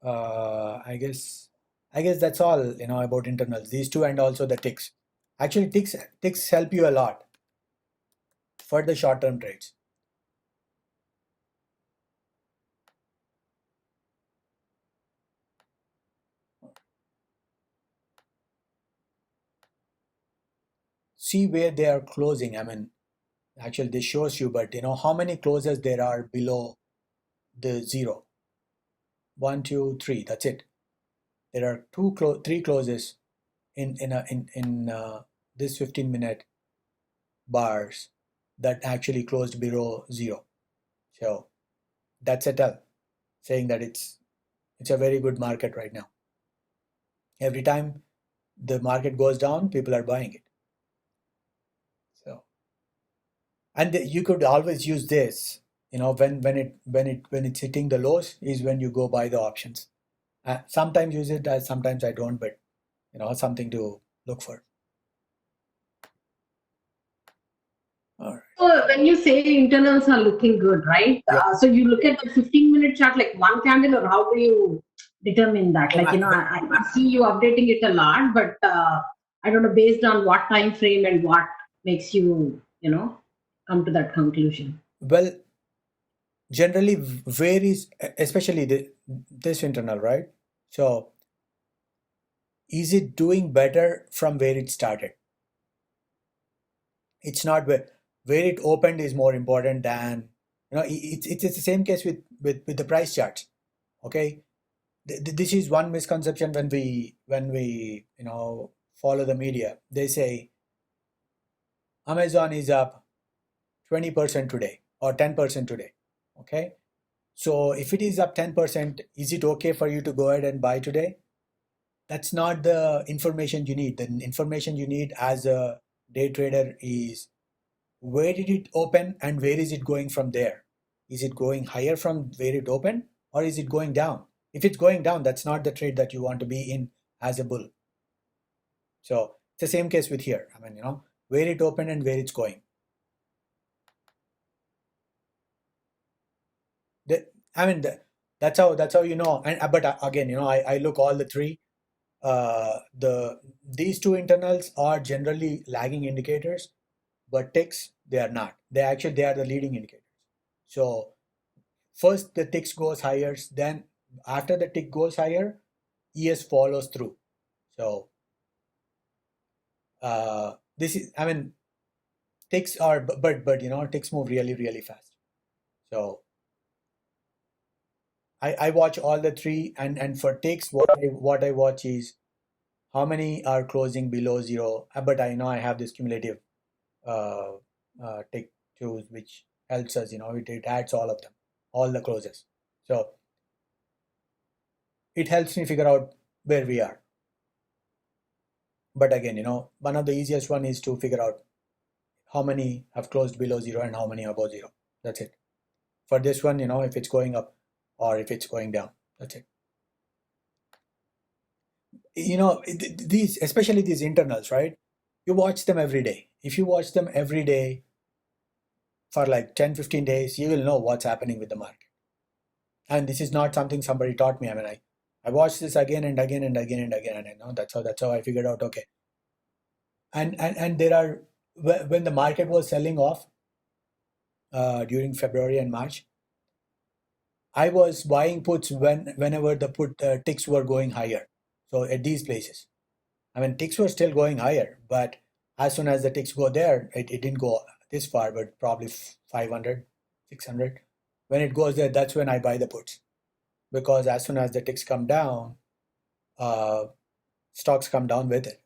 I guess that's all about internals. These two, and also the ticks. Actually, ticks help you a lot for the short-term trades. See where they are closing. I mean, actually, this shows you, but how many closes there are below the zero. 1, 2, 3. That's it. There are three closes in this 15-minute bars that actually closed below zero. So that's a tell, saying that it's a very good market right now. Every time the market goes down, people are buying it. So, and you could always use this. When it's hitting the lows is when you go buy the options. Sometimes use it, sometimes I don't, but something to look for. All right. So when you say internals are looking good, right? Yeah. So you look at the 15-minute chart like one candle, or how do you determine that? Like, I see you updating it a lot, but I don't know, based on what time frame and what makes you, come to that conclusion. Well, generally varies, especially this internal, right? So is it doing better from where it started? It's not where it opened is more important than, it's the same case with the price charts. Okay, this is one misconception when we follow the media. They say Amazon is up 20% today or 10% today. Okay, so if it is up 10%, is it okay for you to go ahead and buy today? That's not the information you need. The information you need as a day trader is where did it open and where is it going from there? Is it going higher from where it opened, or is it going down? If it's going down, that's not the trade that you want to be in as a bull. So it's the same case with here. I mean, where it opened and where it's going. That's how you know. And but again, I look all the three. These two internals are generally lagging indicators, but ticks, they are not. They are the leading indicators. So first the ticks goes higher, then after the tick goes higher, ES follows through. So this is, ticks are, but ticks move really, really fast. So I watch all the three, and for ticks, what I watch is how many are closing below zero. But I know I have this cumulative tick tools, which helps us. It adds all of them, all the closes. So it helps me figure out where we are. But again, one of the easiest one is to figure out how many have closed below zero and how many above zero. That's it. For this one, if it's going up or if it's going down, that's it. These, especially these internals, right? You watch them every day. If you watch them every day for like 10-15 days, you will know what's happening with the market. And this is not something somebody taught me. I watched this again and again and again and again, and I know that's how I figured out, okay. And there are, when the market was selling off during February and March, I was buying puts whenever the put ticks were going higher. So at these places, ticks were still going higher, but as soon as the ticks go there, it didn't go this far, but probably 500, 600. When it goes there, that's when I buy the puts, because as soon as the ticks come down, stocks come down with it.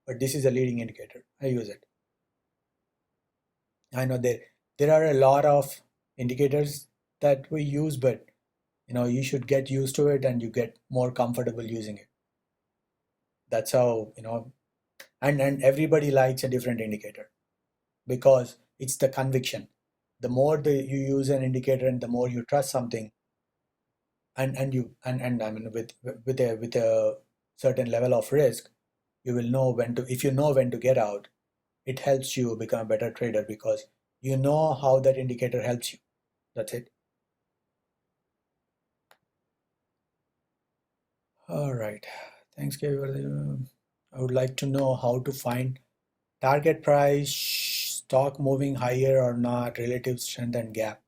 But this is a leading indicator. I use it. I know there are a lot of indicators that we use, but you should get used to it and you get more comfortable using it. That's how, and everybody likes a different indicator, because it's the conviction. The more you use an indicator and the more you trust something, and with a certain level of risk, you will know if you know when to get out, it helps you become a better trader, because you know how that indicator helps you. That's it. All right. Thanks, Kevin. I would like to know how to find target price, stock moving higher or not, relative strength and gap.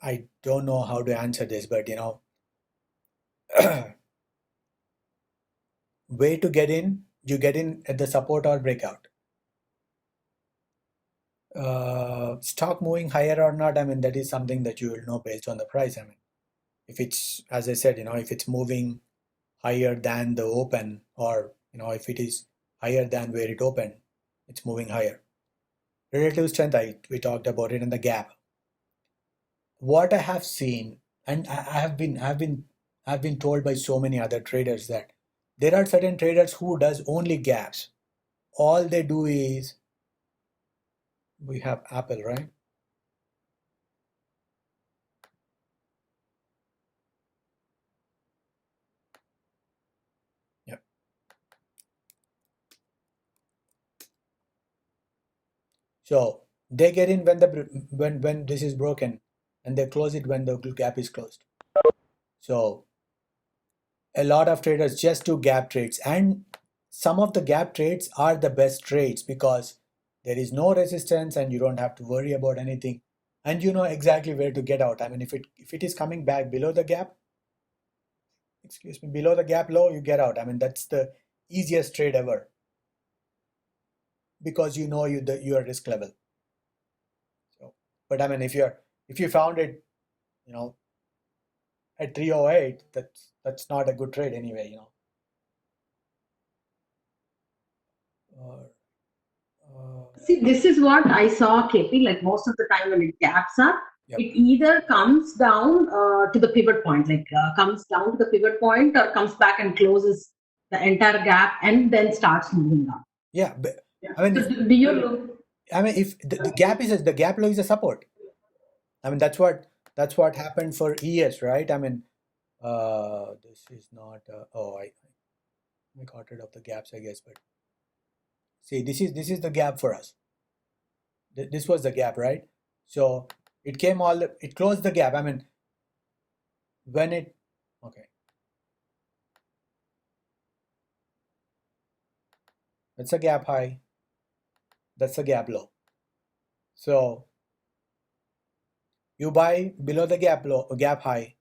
I don't know how to answer this, but way to get in, you get in at the support or breakout. Stock moving higher or not, that is something that you will know based on the price. If it's, as I said, if it's moving higher than the open, or if it is higher than where it opened, it's moving higher. Relative strength, we talked about it in the gap. What I have seen, and I've been told by so many other traders, that there are certain traders who does only gaps. All they do is, we have Apple, right? Yep. So they get in when this is broken, and they close it when the gap is closed. So a lot of traders just do gap trades, and some of the gap trades are the best trades, because there is no resistance and you don't have to worry about anything, and you know exactly where to get out. If it is coming back below the gap, below the gap low, you get out. That's the easiest trade ever, because you know your risk level. So, but if you found it, at 308, that's not a good trade anyway, See, this is what I saw, KP, like most of the time when it gaps up, Yep. it either comes down to the pivot point, comes down to the pivot point, or comes back and closes the entire gap and then starts moving up. Yeah, I mean, So do you look? if the gap is the gap low is a support. I mean, that's what happened for ES, right? I mean, this is not. I got rid of the gaps, I guess. But see, this is the gap for us. This was the gap, right? So it came it closed the gap. I mean, when it okay, that's a gap high. That's a gap low. So you buy below the gap high.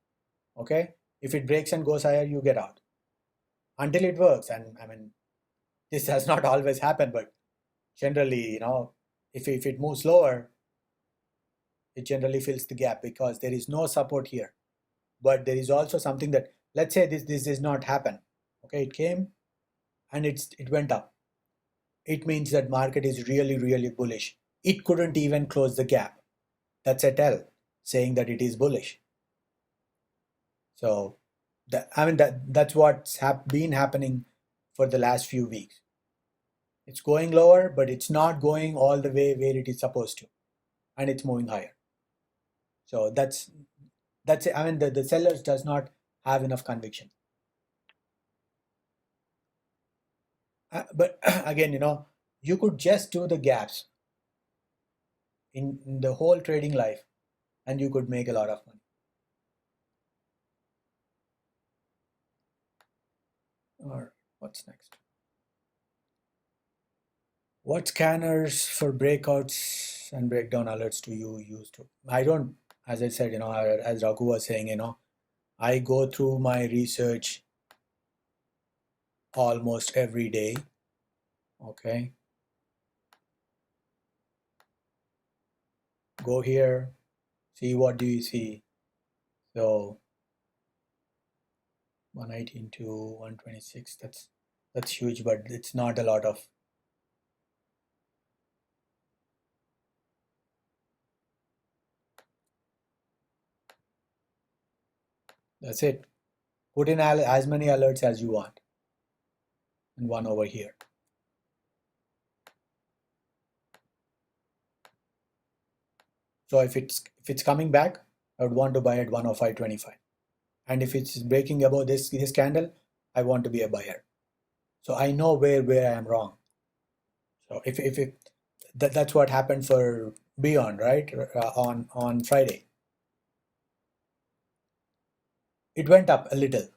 Okay, if it breaks and goes higher, you get out until it works. And I mean, this does not always happen, but generally, if it moves lower, it generally fills the gap because there is no support here. But there is also something that, let's say this does not happen. Okay, it came and it went up. It means that market is really, really bullish. It couldn't even close the gap. That's a tell saying that it is bullish. So that's what's been happening for the last few weeks. It's going lower, but it's not going all the way where it is supposed to, and it's moving higher. So that's it. I mean, the sellers does not have enough conviction. But again, you could just do the gaps in the whole trading life, and you could make a lot of money. Or what's next? What scanners for breakouts and breakdown alerts do you use to? I don't, as I said, as Raghu was saying, I go through my research almost every day. Okay. Go here, see what do you see. So 118 to 126, that's huge, but it's not a lot of. That's it. Put in as many alerts as you want. And one over here. So if it's coming back, I would want to buy at 105.25. And if it's breaking above this candle, I want to be a buyer. So I know where I am wrong. So if that's what happened for Beyond, right? On Friday. It went up a little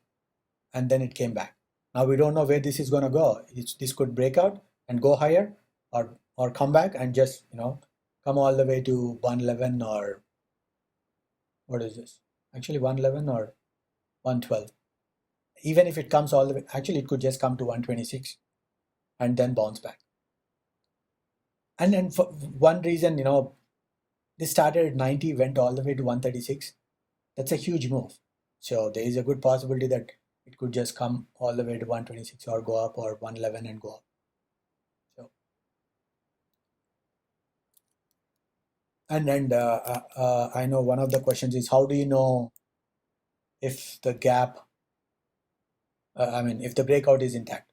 and then it came back. Now we don't know where this is going to go. This could break out and go higher, or come back and just come all the way to 111, or what is this? Actually 111 or 112. Even if it comes all the way, actually it could just come to 126 and then bounce back. And then for one reason, this started at 90, went all the way to 136. That's a huge move. So there is a good possibility that it could just come all the way to 126 or go up, or 111 and go up. So, and I know one of the questions is, how do you know if the gap, if the breakout is intact?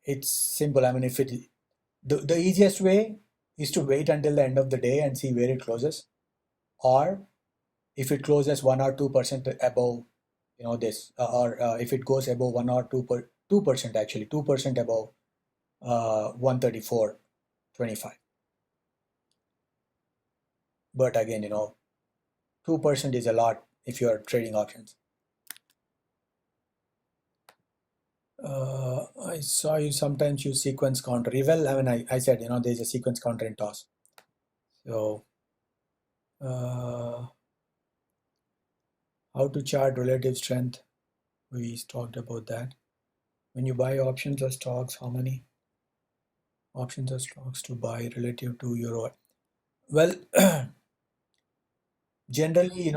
It's simple. I mean, if the easiest way is to wait until the end of the day and see where it closes, or if it closes 1 or 2% above, this, or if it goes above 1 or 2%, actually 2% above 134.25. But again, 2% is a lot if you are trading options. I saw you sometimes use sequence counter. Well, I mean, I said, there's a sequence counter in toss. So, how to chart relative strength? We talked about that. When you buy options or stocks, how many options or stocks to buy relative to your? Well, generally,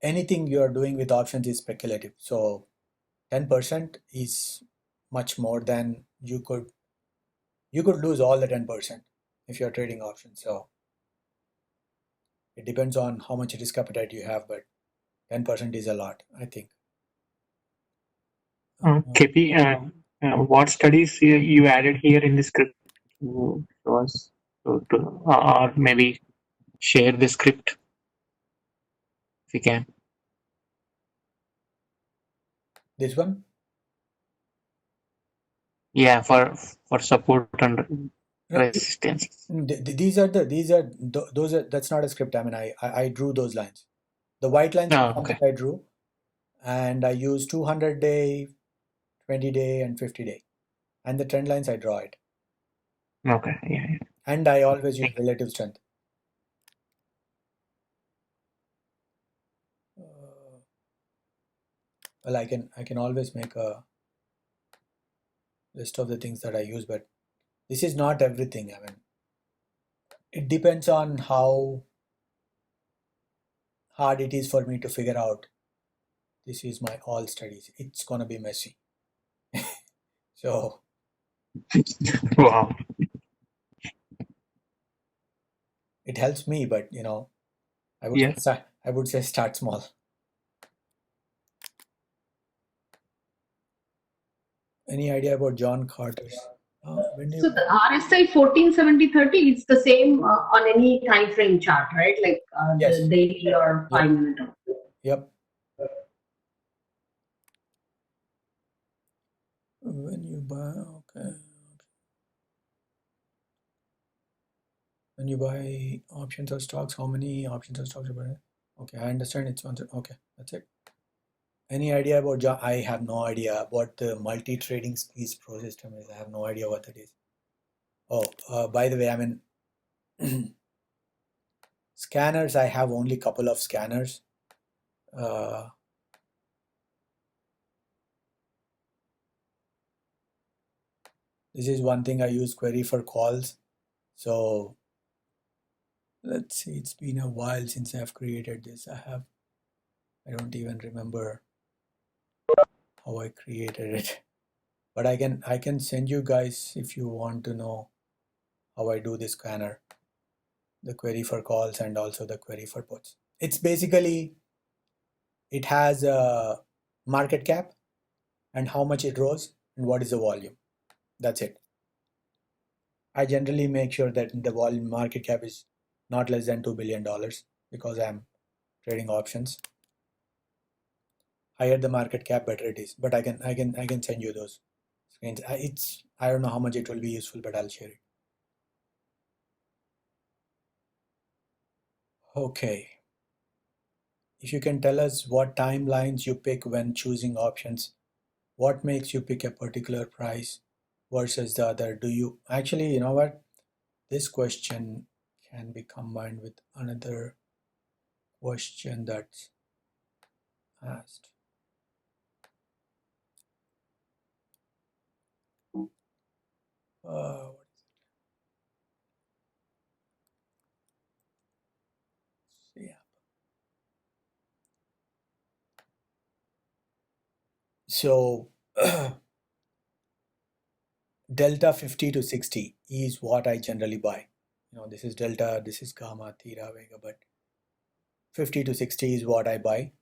anything you are doing with options is speculative. So 10% is much more than you could lose all the 10% if you're trading options. So it depends on how much risk appetite you have, but 10% is a lot, I think. KP, what studies you added here in this script? to show us, or maybe share the script if you can. This one? Yeah, for support and No, resistance. those are that's not a script. I mean, I drew those lines. The white lines are Oh, something okay. I drew, and I use 200-day, 20-day, and 50-day, and the trend lines I draw it, Okay. Yeah. Yeah. and I always use Thank you. relative strength. Well, I can always make a list of the things that I use, but this is not everything. I mean, it depends on how hard it is for me to figure out this is my all studies. It's gonna be messy. So Wow. it helps me, but I would Yeah. I would say start small. Any idea about John Carter's? When do you So the RSI 1470/30, it's the same on any time frame chart, right? Like Yes. the daily or Yep. 5-minute. Yep. When you buy, okay. When you buy options or stocks, how many options or stocks you buy? Okay, I understand it's one. Okay, that's it. Any idea about John? I have no idea what the multi-trading squeeze pro system is. I have no idea what that is. Oh, by the way, I mean scanners. I have only a couple of scanners. This is one thing I use query for calls. So let's see, it's been a while since I've created this. I don't even remember how I created it. But I can send you guys if you want to know how I do this scanner, the query for calls and also the query for puts. It's basically, it has a market cap and how much it rose and what is the volume. That's it. I generally make sure that the volume market cap is not less than $2 billion because I'm trading options. Higher the market cap, better it is. But I can send you those screens. I don't know how much it will be useful, but I'll share it. Okay. If you can tell us what timelines you pick when choosing options, what makes you pick a particular price versus the other? Do you actually, you know what? This question can be combined with another question that's asked. Yeah. So delta 50 to 60 is what I generally buy. This is delta, this is gamma, theta, vega, but 50 to 60 is what I buy.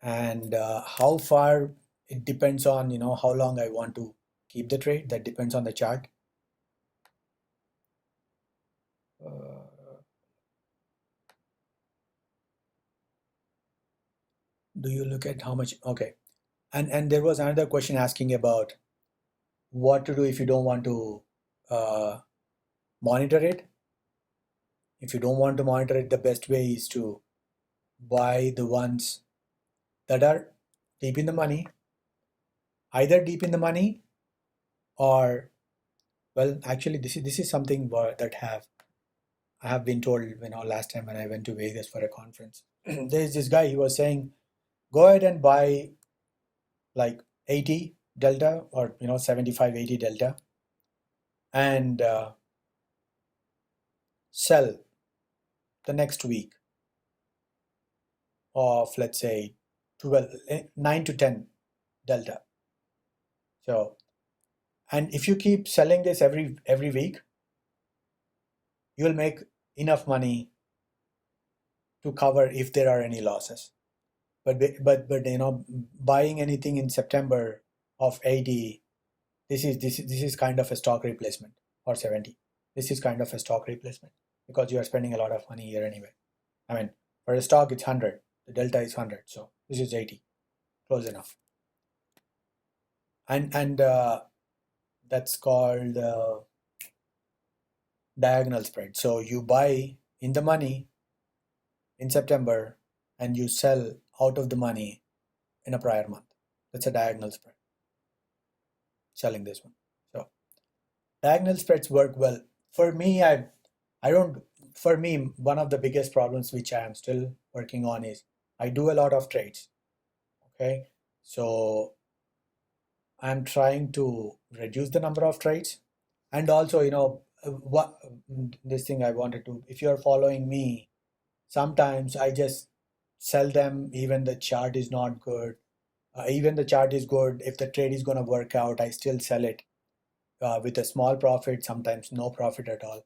And how far, it depends on, how long I want to keep the trade. That depends on the chart. Do you look at how much? Okay. And there was another question asking about what to do if you don't want to monitor it. If you don't want to monitor it, the best way is to buy the ones that are deep in the money, either deep in the money or, well, actually this is something that I have been told, last time when I went to Vegas for a conference. There's this guy, he was saying, go ahead and buy like 80 delta or 75, 80 delta and sell the next week of, let's say, 9 to 10 delta. So, and if you keep selling this every week, you will make enough money to cover if there are any losses. But buying anything in September of 80, this is kind of a stock replacement or 70. This is kind of a stock replacement because you are spending a lot of money here anyway. I mean, for a stock, it's 100. The delta is 100. So this is 80. Close enough. And that's called diagonal spread. So you buy in the money in September and you sell out of the money in a prior month. That's a diagonal spread. Selling this one. So diagonal spreads work well. For me, one of the biggest problems which I am still working on is I do a lot of trades. Okay. So I'm trying to reduce the number of trades. And also, this thing I wanted to, if you're following me, sometimes I just sell them even the chart is not good. Even the chart is good. If the trade is going to work out, I still sell it with a small profit, sometimes no profit at all.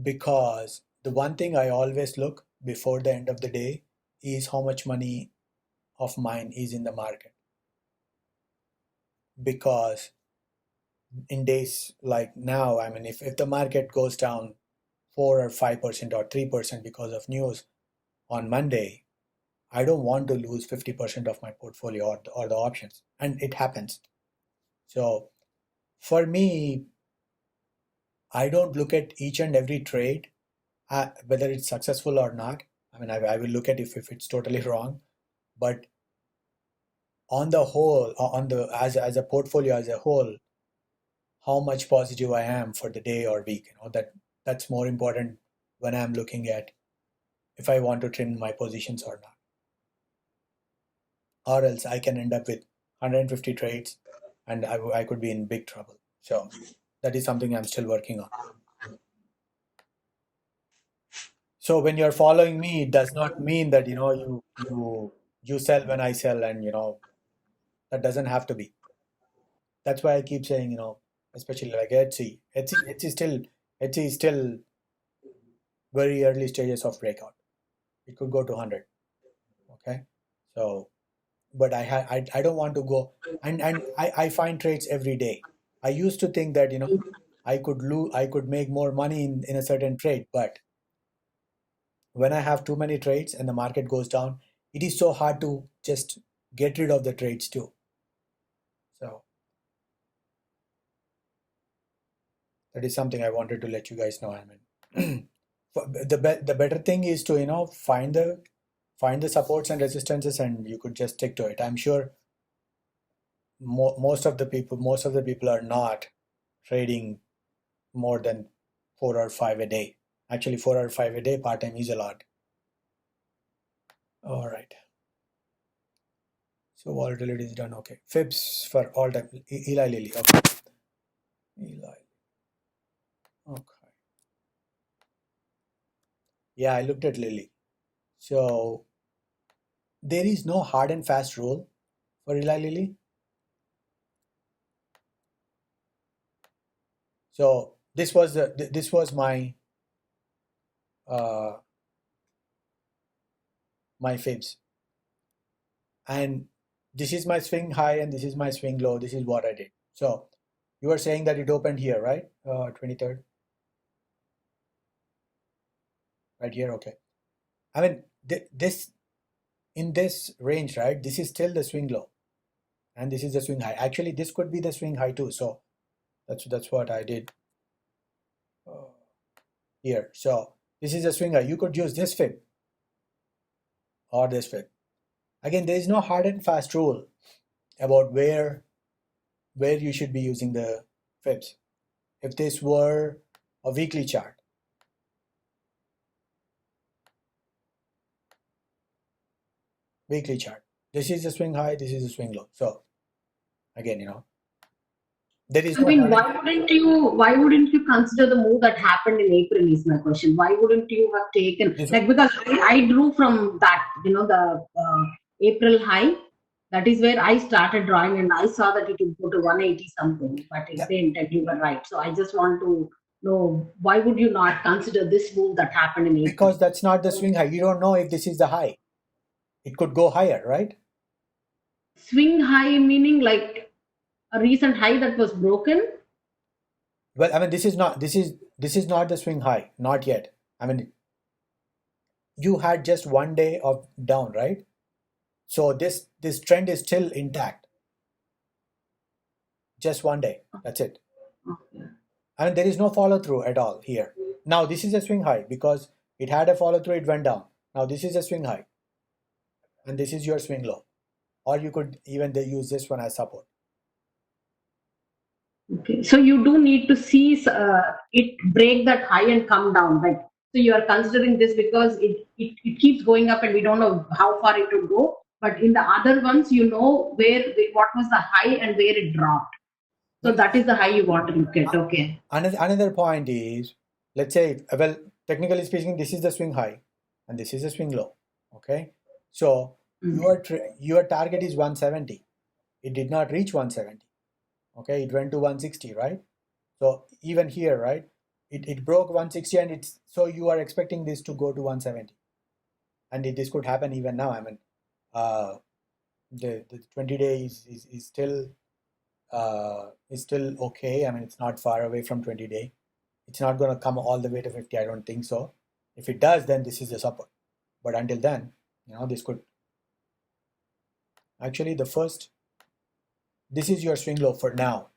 Because the one thing I always look before the end of the day is how much money of mine is in the market. Because in days like now, I mean, if the market goes down 4 or 5% or 3% because of news on Monday, I don't want to lose 50% of my portfolio or the options, and it happens. So for me, I don't look at each and every trade, whether it's successful or not. I mean, I will look at if it's totally wrong, but on the whole, as a portfolio as a whole, how much positive I am for the day or week, that's more important when I'm looking at if I want to trim my positions or not. Or else I can end up with 150 trades and I could be in big trouble. So that is something I'm still working on. So when you're following me, it does not mean that you sell when I sell, and that doesn't have to be. That's why I keep saying, especially like Etsy is still very early stages of breakout. It could go to 100. Okay, so but I don't want to go, and I find trades every day. I used to think that I could make more money in a certain trade, but when I have too many trades and the market goes down, it is so hard to just get rid of the trades too. So that is something I wanted to let you guys know. I mean, the better thing is to find the supports and resistances, and you could just stick to it. I'm sure most of the people are not trading more than 4 or 5 a day. Actually, 4 or 5 a day part-time is a lot. All right. So volatility is done. Okay. Fibs for all time. Eli Lilly. Okay. Eli. Okay. Yeah, I looked at Lilly. So there is no hard and fast rule for Eli Lilly. So this was my my fibs, and this is my swing high and this is my swing low. This is what I did. So you were saying that it opened here, right? 23rd. Right here, okay. I mean, this in this range, right? This is still the swing low, and this is the swing high. Actually, this could be the swing high too. So that's what I did here. So this is a swing high. You could use this fib or this fib. Again, there is no hard and fast rule about where you should be using the fibs. If this were a weekly chart, this is the swing high, this is the swing low. So again, there is no. I mean, why wouldn't you consider the move that happened in April is my question. Why wouldn't you have taken, because I drew from that, the April high. That is where I started drawing, and I saw that it would go to 180 something, but it didn't, and you were right. So I just want to know, why would you not consider this move that happened in April? Because that's not the swing high. You don't know if this is the high. It could go higher, right? Swing high meaning like a recent high that was broken? Well, I mean, this is not the swing high, not yet. I mean, you had just 1 day of down, right? So this trend is still intact. Just 1 day. That's it. Okay. I mean, there is no follow through at all here. Now this is a swing high because it had a follow through, it went down. Now this is a swing high, and this is your swing low, or you could even use this one as support. Okay. So you do need to see it break that high and come down, right? So you are considering this because it keeps going up and we don't know how far it will go. But in the other ones, you know what was the high and where it dropped. So that is the high you want to look at. Okay. Another point is, let's say, well, technically speaking, this is the swing high, and this is the swing low. Okay, so your target is 170. It did not reach 170. Okay, it went to 160, right? So even here, right, it broke 160, and it's so you are expecting this to go to 170, and this could happen even now. I mean, the 20-day is still okay. I mean, it's not far away from 20-day. It's not going to come all the way to 50. I don't think so. If it does, then this is the support. But until then, this could actually this is your swing low for now.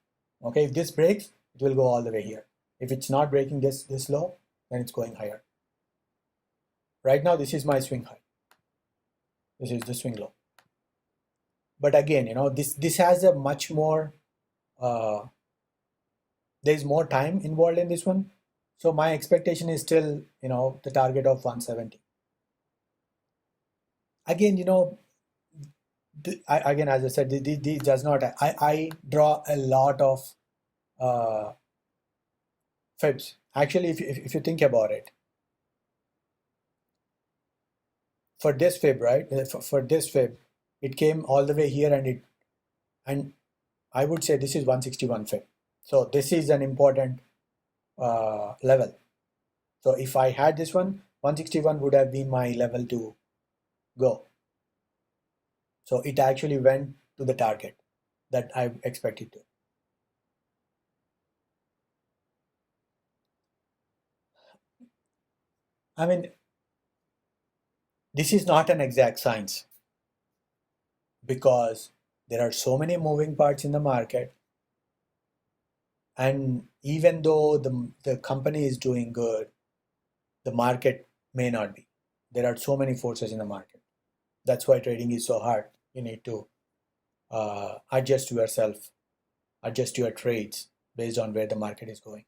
Okay, if this breaks, it will go all the way here. If it's not breaking this low, then it's going higher. Right now, this is my swing high. This is the swing low. But again, this has a much more there's more time involved in this one. So my expectation is still, the target of 170. Again, again, as I said, this does not. I draw a lot of fibs. Actually, if you think about it, for this fib, right? For this fib, it came all the way here, and I would say this is 161 fib. So this is an important level. So if I had this one, 161 would have been my level to go. So it actually went to the target that I expected to. I mean, this is not an exact science because there are so many moving parts in the market. And even though the company is doing good, the market may not be. There are so many forces in the market. That's why trading is so hard. You need to adjust yourself, adjust your trades based on where the market is going.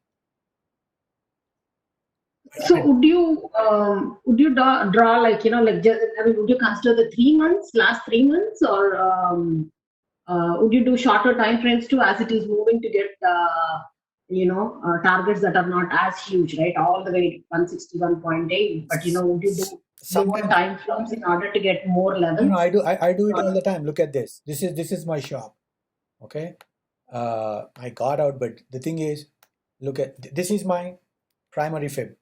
So would you draw like just, I mean, would you consider the last 3 months, or would you do shorter time frames too, as it is moving to get targets that are not as huge, right? All the way 161.8, but would you do more time frames in order to get more levels? I do it all the time. Look at this. This is my shop. Okay, I got out, but the thing is, look at this is my primary fib.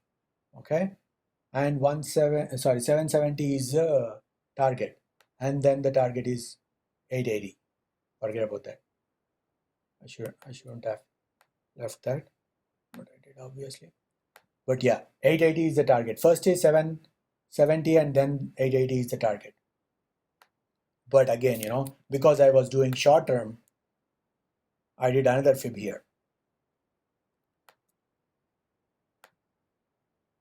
Okay, and 770 is a target, and then the target is 880. Forget about that. I shouldn't have left that, but I did obviously. But yeah, 880 is the target. First is 770, and then 880 is the target. But again, because I was doing short term, I did another fib here.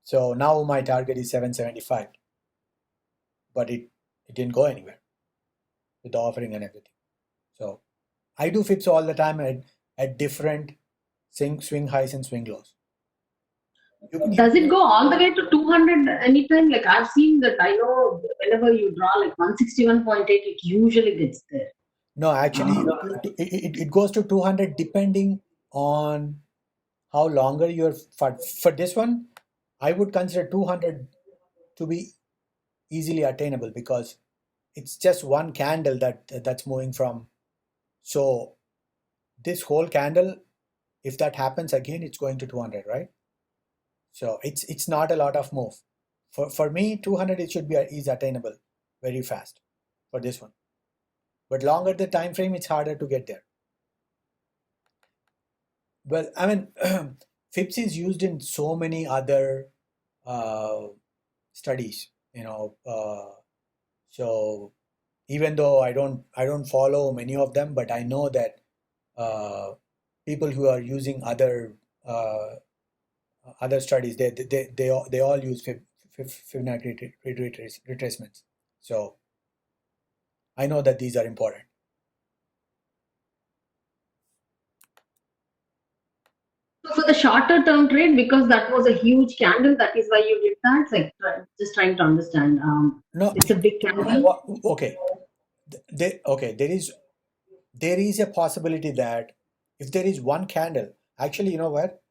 So now my target is 775, but it didn't go anywhere with the offering and everything. So I do fibs all the time at different swing highs and swing lows. Does it go all the way to 200 anytime? Like I've seen that, I know whenever you draw like 161.8, it usually gets there. No, actually, it goes to 200 depending on how longer you're for this one. I would consider 200 to be easily attainable because it's just one candle that's moving from. So this whole candle, if that happens again, it's going to 200, right? So it's not a lot of move. For me, 200 it should be is attainable very fast for this one. But longer the time frame, it's harder to get there. Well, I mean, FIPS is used in so many other uh, studies, so even though I don't follow many of them, but I know that people who are using other studies, they all use Fibonacci retracements. So I know that these are important. So for the shorter term trade, because that was a huge candle, that is why you did that. Like just trying to understand. No, It's a big candle. okay. Okay, there is a possibility that if there is one candle, actually, you know what?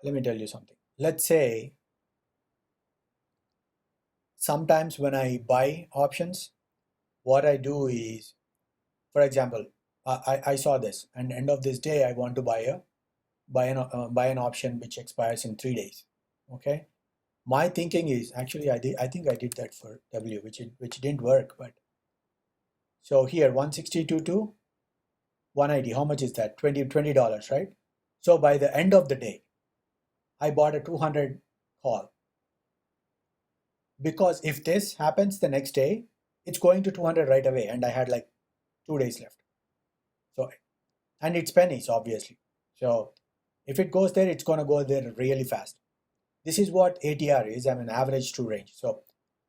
Let me tell you something. Let's say sometimes when I buy options, what I do is, for example, I saw this, and end of this day, I want to buy an option which expires in 3 days. Okay, my thinking is actually I think I did that for W, which didn't work, but so here 162 to 180. How much is that? $20, right? So by the end of the day, I bought a 200 call, because if this happens the next day, it's going to 200 right away, and I had like 2 days left. So, and it's pennies, obviously. So if it goes there, it's going to go there really fast. This is what ATR is, I mean, average true range. So,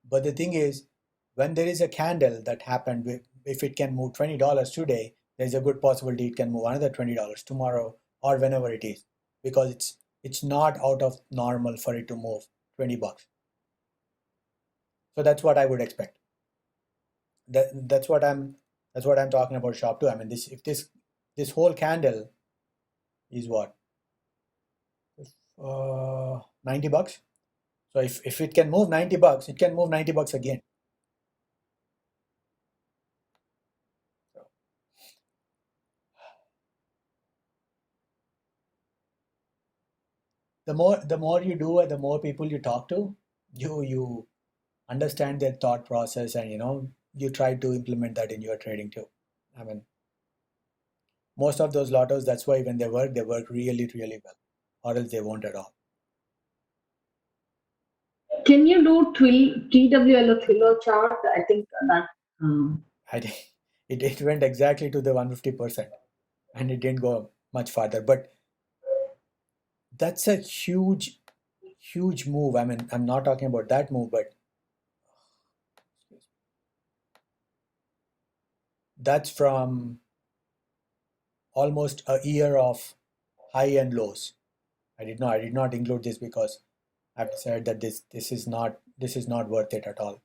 but the thing is, when there is a candle that happened, if it can move $20 today, there's a good possibility it can move another $20 tomorrow or whenever it is, because it's not out of normal for it to move $20. So that's what I would expect. That's what I'm talking about shop too. I mean, this whole candle is what, $90. So if it can move $90, it can move $90 again. So the more you do, the more people you talk to, you understand their thought process, and you try to implement that in your trading too. I mean, most of those lottos, that's why when they work really, really well, or else they won't at all. Can you do TWL or Twillo chart? I think that. I think it went exactly to the 150%, and it didn't go much farther. But that's a huge, huge move. I mean, I'm not talking about that move, but that's from almost a year of high and lows. I did not include this because I've decided that this is not worth it at all.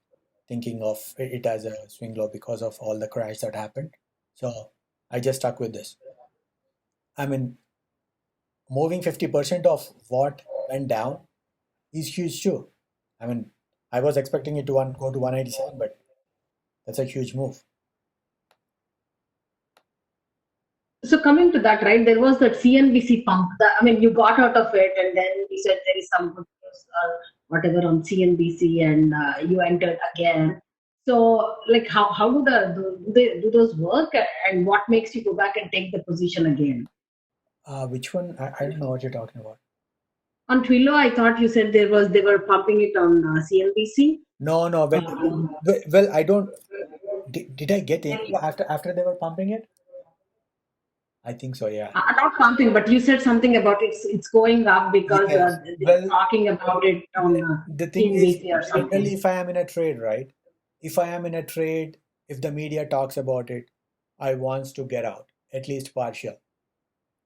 Thinking of it as a swing low because of all the crash that happened. So I just stuck with this. I mean, moving 50% of what went down is huge too. I mean, I was expecting it to go to 187, but that's a huge move. So coming to that, right? There was that CNBC pump. I mean, you got out of it, and then you said there is some good news or whatever on CNBC, and you entered again. So, like, how do those work, and what makes you go back and take the position again? Which one? I don't know what you're talking about. On Twillo, I thought you said they were pumping it on CNBC. No, no. Well, I don't. Did I get in after they were pumping it? I think so. Yeah. Not pumping, but you said something about it's going up because Yes. they're Well, talking about it on the thing is, CNBC or generally, something. if I am in a trade, right? If I am in a trade, if the media talks about it, I want to get out, at least partial.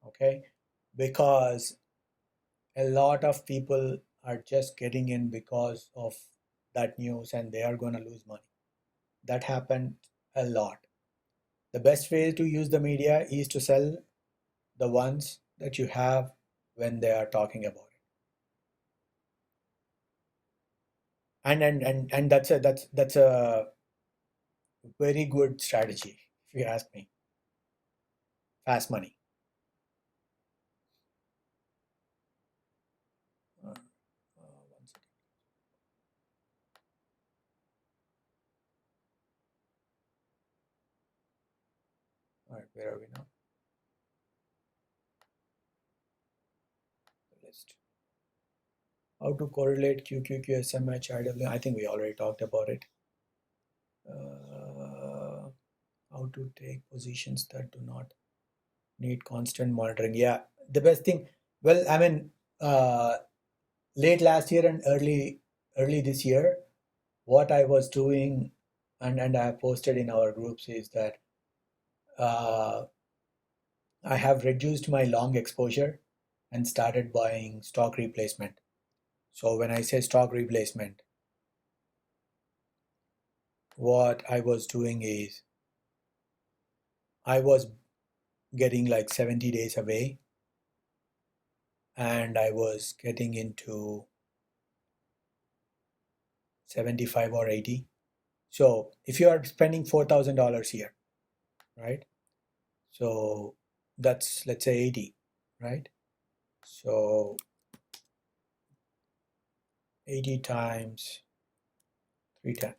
Okay, because a lot of people are just getting in because of that news, and they are going to lose money. That happened a lot. The best way to use the media is to sell the ones that you have when they are talking about it. And that's a very good strategy, if you ask me. Fast money. One second. All right, where are we now? list. How to correlate QQQ, SMH, IW? I think we already talked about it. How to take positions that do not need constant monitoring. Yeah, the best thing. Well, I mean, late last year and early this year, what I was doing, and I have posted in our groups, is that I have reduced my long exposure and started buying stock replacement. So when I say stock replacement, what I was doing is I was getting like 70 days away, and I was getting into 75 or 80. So if you are spending $4,000 here, right? So that's, let's say, 80, right? So 80 times 310.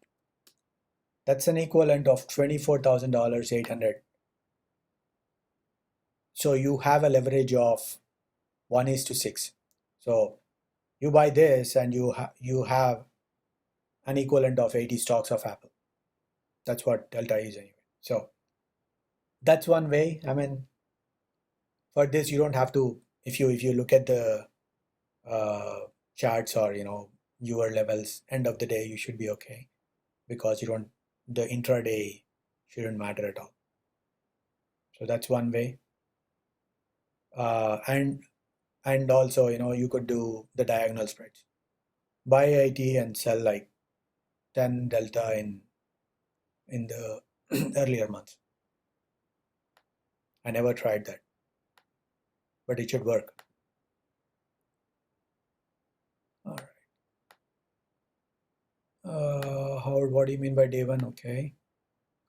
That's an equivalent of $24,000, 800. So you have a leverage of 1:6. So you buy this and you have an equivalent of 80 stocks of Apple. That's what delta is anyway. So that's one way. I mean, for this you don't have to, if you look at the charts or your levels, end of the day you should be okay, because the intraday shouldn't matter at all. So that's one way. And also, you could do the diagonal spreads. Buy 80 and sell like 10 delta in the earlier months. I never tried that, but it should work. All right. Howard, what do you mean by day one? Okay.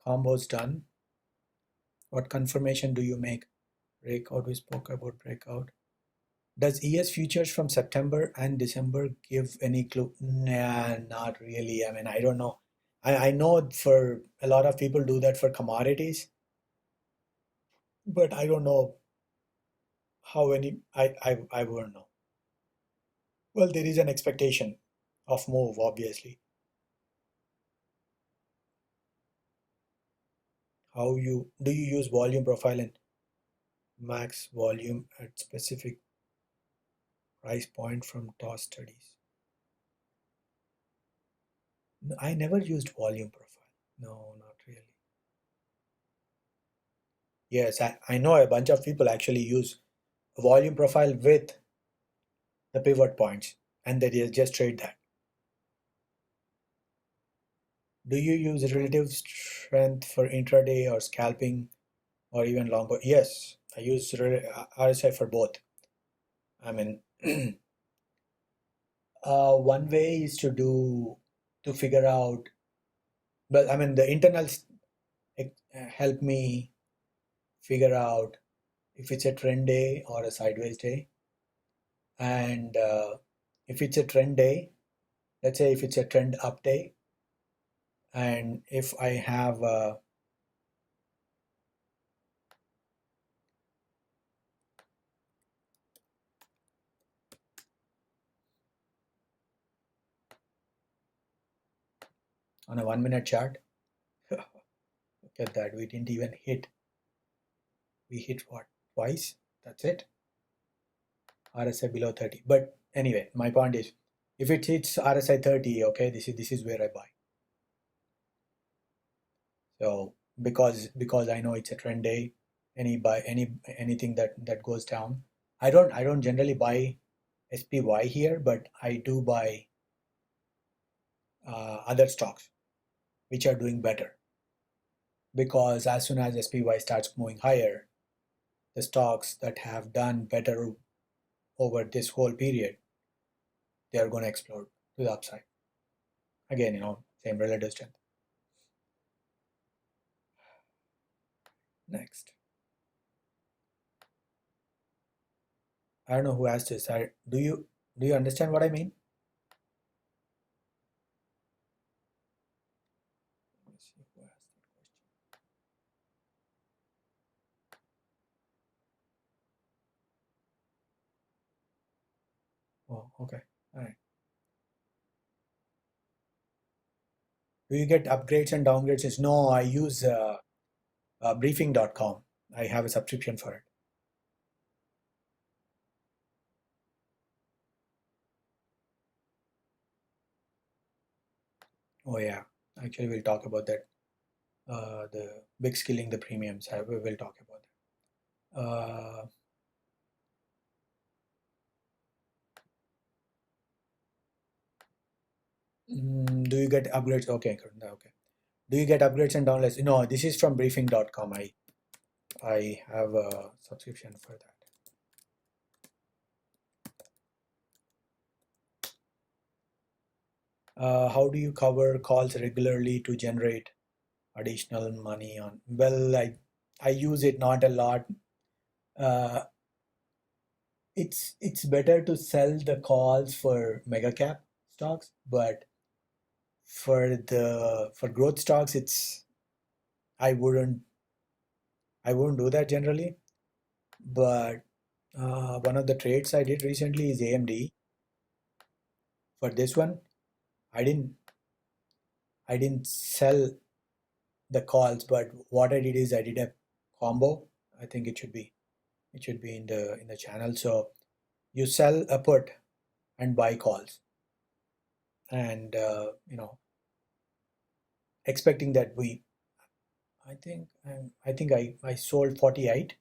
Combo's done. What confirmation do you make? Breakout, we spoke about breakout. Does ES futures from September and December give any clue? Nah, not really. I mean, I don't know. I know for a lot of people do that for commodities, but I don't know how any, I wouldn't know. Well, there is an expectation of move, obviously. Do you use volume profile and max volume at specific price point from TOS studies? No, I never used volume profile. No, not really. Yes, I know a bunch of people actually use a volume profile with the pivot points, and they just trade that. Do you use relative strength for intraday or scalping or even longer? Yes, I use RSI for both. I mean, one way is to figure out, but I mean, the internals help me figure out if it's a trend day or a sideways day. And if it's a trend day, let's say if it's a trend up day, and if I have on a 1 minute chart, look at that, we didn't even hit. We hit what? Twice? That's it. RSI below 30. But anyway, my point is, if it hits RSI 30, okay, this is where I buy. So because I know it's a trend day, anything that goes down, I don't generally buy SPY here, but I do buy other stocks which are doing better, because as soon as SPY starts moving higher, the stocks that have done better over this whole period, they are going to explode to the upside. Again, same relative strength. Next. I don't know who asked this. Do you understand what I mean? Let me see who asked that question. Oh, okay. All right. Do you get upgrades and downgrades? No, I use briefing.com. I have a subscription for it. Oh yeah, actually we'll talk about that. The big skilling the premiums. We will talk about that. Do you get upgrades? Okay, good. Okay. Do you get upgrades and downloads? No, this is from briefing.com. I have a subscription for that. How do you cover calls regularly to generate additional money on? Well, I use it not a lot. It's better to sell the calls for mega cap stocks, but for growth stocks, I wouldn't do that generally. But one of the trades I did recently is AMD. For this one, I didn't sell the calls, but what I did is I did a combo. I think it should be in the channel. So you sell a put and buy calls, and expecting that I think I sold 48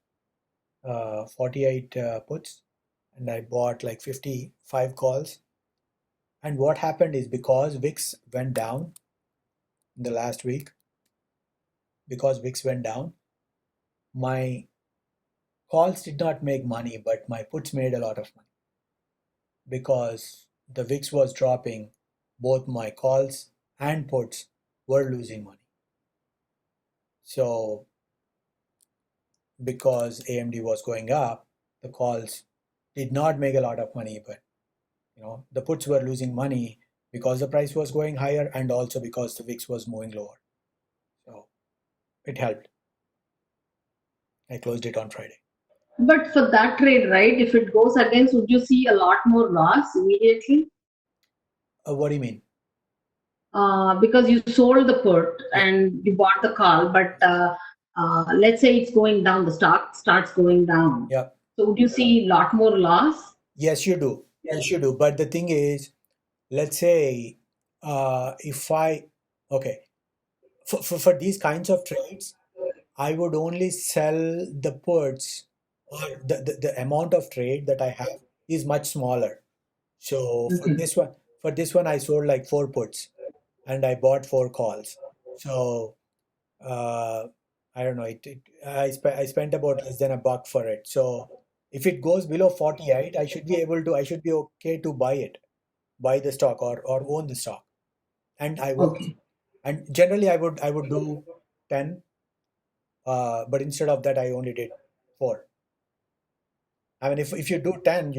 puts, and I bought like 55 calls. And what happened is, because VIX went down in the last week, my calls did not make money, but my puts made a lot of money. Because the VIX was dropping, both my calls and puts were losing money. So because AMD was going up, the calls did not make a lot of money, but the puts were losing money because the price was going higher, and also because the VIX was moving lower. So it helped. I closed it on Friday. But for that trade, right, if it goes against, would you see a lot more loss immediately? What do you mean? Because you sold the put and you bought the call, but let's say it's going down, the stock starts going down. Yeah. So would you see a lot more loss? Yes, you do. Yes, you do. But the thing is, let's say for these kinds of trades, I would only sell the puts, or the amount of trade that I have is much smaller. So for this one I sold like 4 puts and I bought 4 calls. So I don't know, I spent about less than $1 for it. So if it goes below 48, I should be okay to buy the stock, or own the stock. And I would, and generally I would do 10, but instead of that I only did 4. I mean, if you do 10,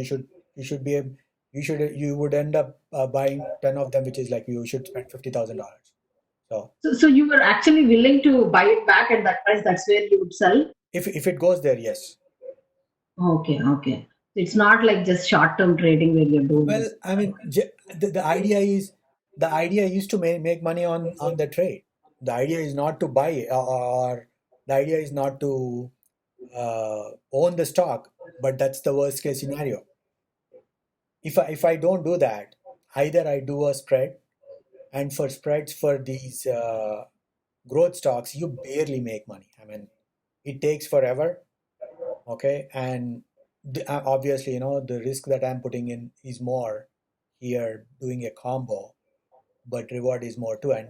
you would end up buying 10 of them, which is like you should spend $50,000. So you were actually willing to buy it back at that price. That's where you would sell. If it goes there, yes. Okay. It's not like just short-term trading where you're doing. Well, I mean, the idea is to make money on the trade. The idea is not to buy, or the idea is not to own the stock. But that's the worst case scenario. If I don't do that, either I do a spread, and for spreads for these growth stocks, you barely make money. I mean, it takes forever. Okay, and obviously, the risk that I'm putting in is more here doing a combo, but reward is more too. And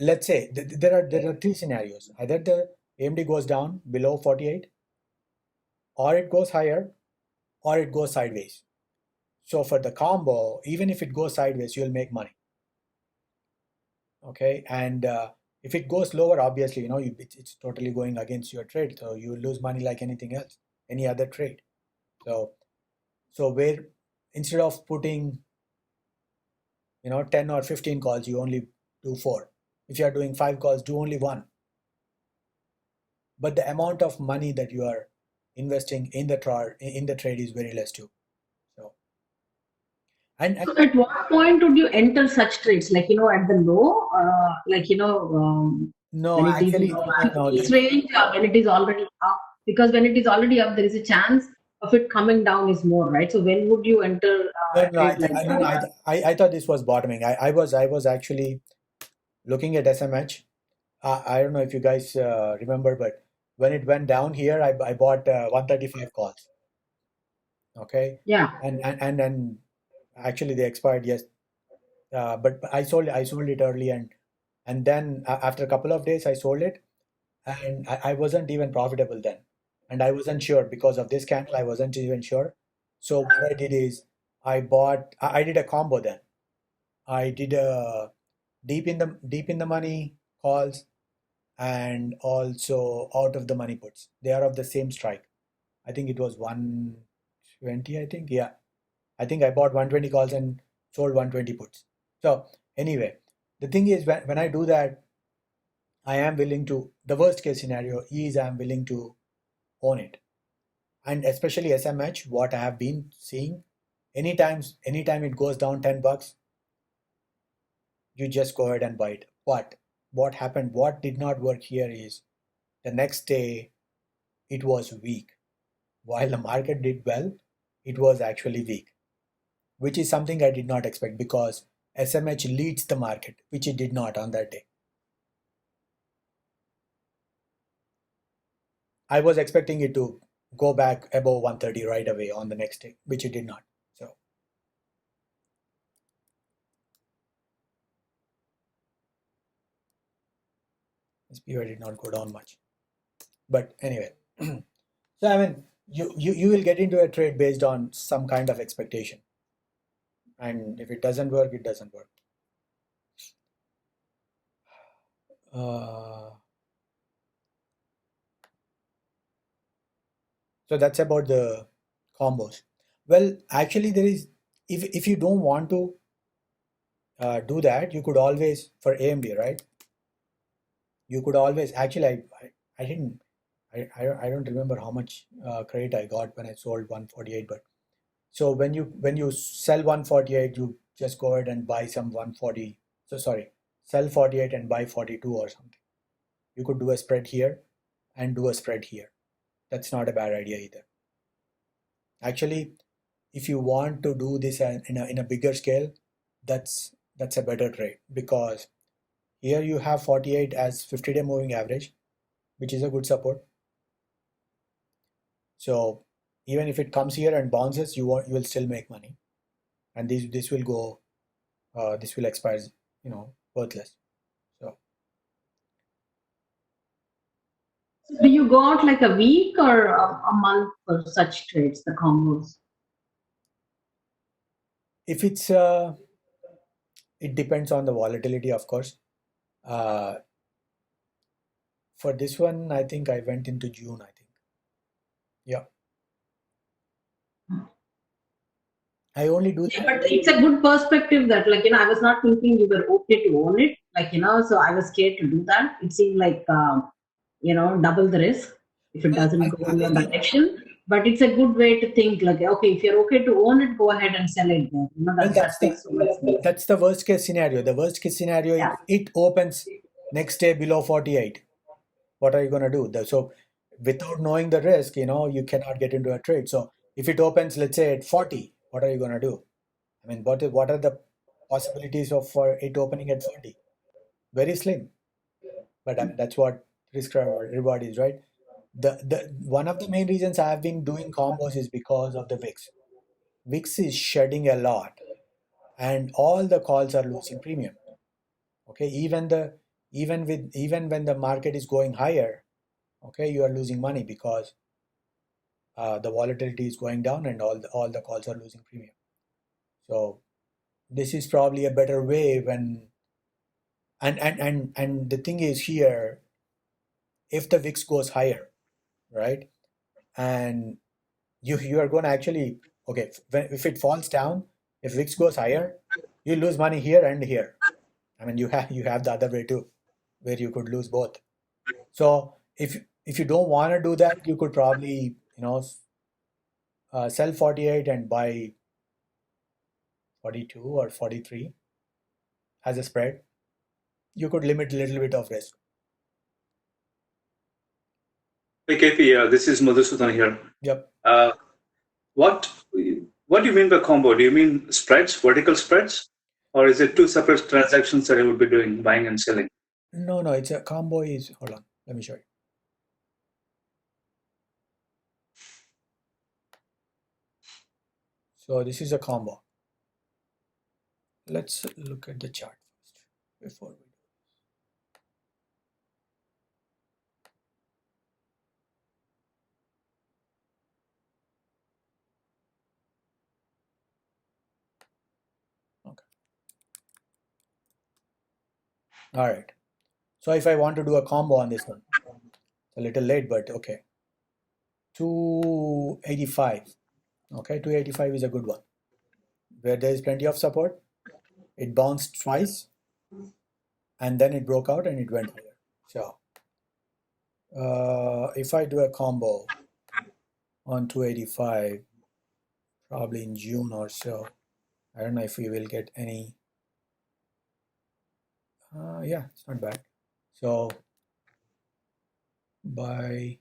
let's say there are 3 scenarios: either the AMD goes down below 48, or it goes higher, or it goes sideways. So for the combo, even if it goes sideways, you'll make money. Okay, and if it goes lower, obviously, it's totally going against your trade, so you lose money like anything else, any other trade. So where instead of putting 10 or 15 calls, you only do 4. If you are doing 5 calls, do only 1. But the amount of money that you are investing in the trade is very less too. So And So at what point would you enter such trades? Like, at the low, no, when it is in actually, no. this range, when it is already up? Because when it is already up, there is a chance of it coming down is more, right? So when would you enter No, a no, trade like no, no, that? I thought this was bottoming. I was actually looking at SMH. I don't know if you guys remember, but when it went down here, I bought 135 calls. Okay, Yeah. and actually they expired, yes. But I sold it early, and then after a couple of days I sold it, and I wasn't even profitable then, and I wasn't sure because of this candle. I wasn't even sure. So what I did is I did a combo then. I did a deep in the money calls and also out of the money puts. They are of the same strike. I think it was 120, I think. Yeah. I think I bought 120 calls and sold 120 puts. So anyway, the thing is when I do that, I am willing to, the worst case scenario is I'm willing to own it. And especially SMH, what I have been seeing, anytime it goes down $10, you just go ahead and buy it. But what happened, what did not work here is the next day it was weak. While the market did well, it was actually weak, which is something I did not expect because SMH leads the market, which it did not on that day. I was expecting it to go back above 130 right away on the next day, which it did not. So SPY did not go down much. But anyway, so I mean, you will get into a trade based on some kind of expectation. And if it doesn't work, it doesn't work. So that's about the combos. Well, actually, there is, if you don't want to do that, you could always, for AMD, right? You could always, actually, I didn't, I don't remember how much credit I got when I sold 148, but so when you sell 148, you just go ahead and buy some 140. So sorry, sell 48 and buy 42 or something. You could do a spread here and do a spread here. That's not a bad idea either. Actually, if you want to do this in a bigger scale, that's a better trade because here you have 48 as 50-day moving average, which is a good support. So even if it comes here and bounces, you will still make money, and this will go, this will expire, worthless. So Do you go out like a week or a month for such trades, the combos? if it's it depends on the volatility, of course. For this one, I think I went into June, I think. Yeah. I only do Yeah, that. but it's a good perspective that, like, I was not thinking you were okay to own it, like, so I was scared to do that. It seemed like, double the risk if it Well, doesn't go in your I direction. But it's a good way to think, like, okay, if you're okay to own it, go ahead and sell it there. well, That makes so much sense. that's the worst case scenario. The worst case scenario is Yeah. it opens next day below 48. What are you going to do? So without knowing the risk, you cannot get into a trade. So if it opens, let's say at 40, what are you going to do? I mean, what are the possibilities of for it opening at 40? Very slim. But I mean, that's what risk reward is, right? The one of the main reasons I have been doing combos is because of the VIX. VIX is shedding a lot, and all the calls are losing premium. Okay, even when the market is going higher, okay, you are losing money because the volatility is going down and all the calls are losing premium. So this is probably a better way when and the thing is here, if the VIX goes higher, right, and you are going to actually, okay, if it falls down, if VIX goes higher, you lose money here and here. I mean, you have the other way too, where you could lose both. So if you don't want to do that, you could probably sell 48 and buy 42 or 43 as a spread, you could limit a little bit of risk. Hey, KP, this is Madhusudan here. Yep. What do you mean by combo? Do you mean spreads, vertical spreads? Or is it two separate transactions that I would be doing, buying and selling? No, it's a combo is, hold on, let me show you. So this is a combo. Let's look at the chart first before we do. Okay. All right. So if I want to do a combo on this one, it's a little late, but okay. 285. Okay, 285 is a good one. Where there is plenty of support, it bounced twice, and then it broke out and it went higher. So if I do a combo on 285, probably in June or so, I don't know if we will get any. Yeah, it's not bad. So by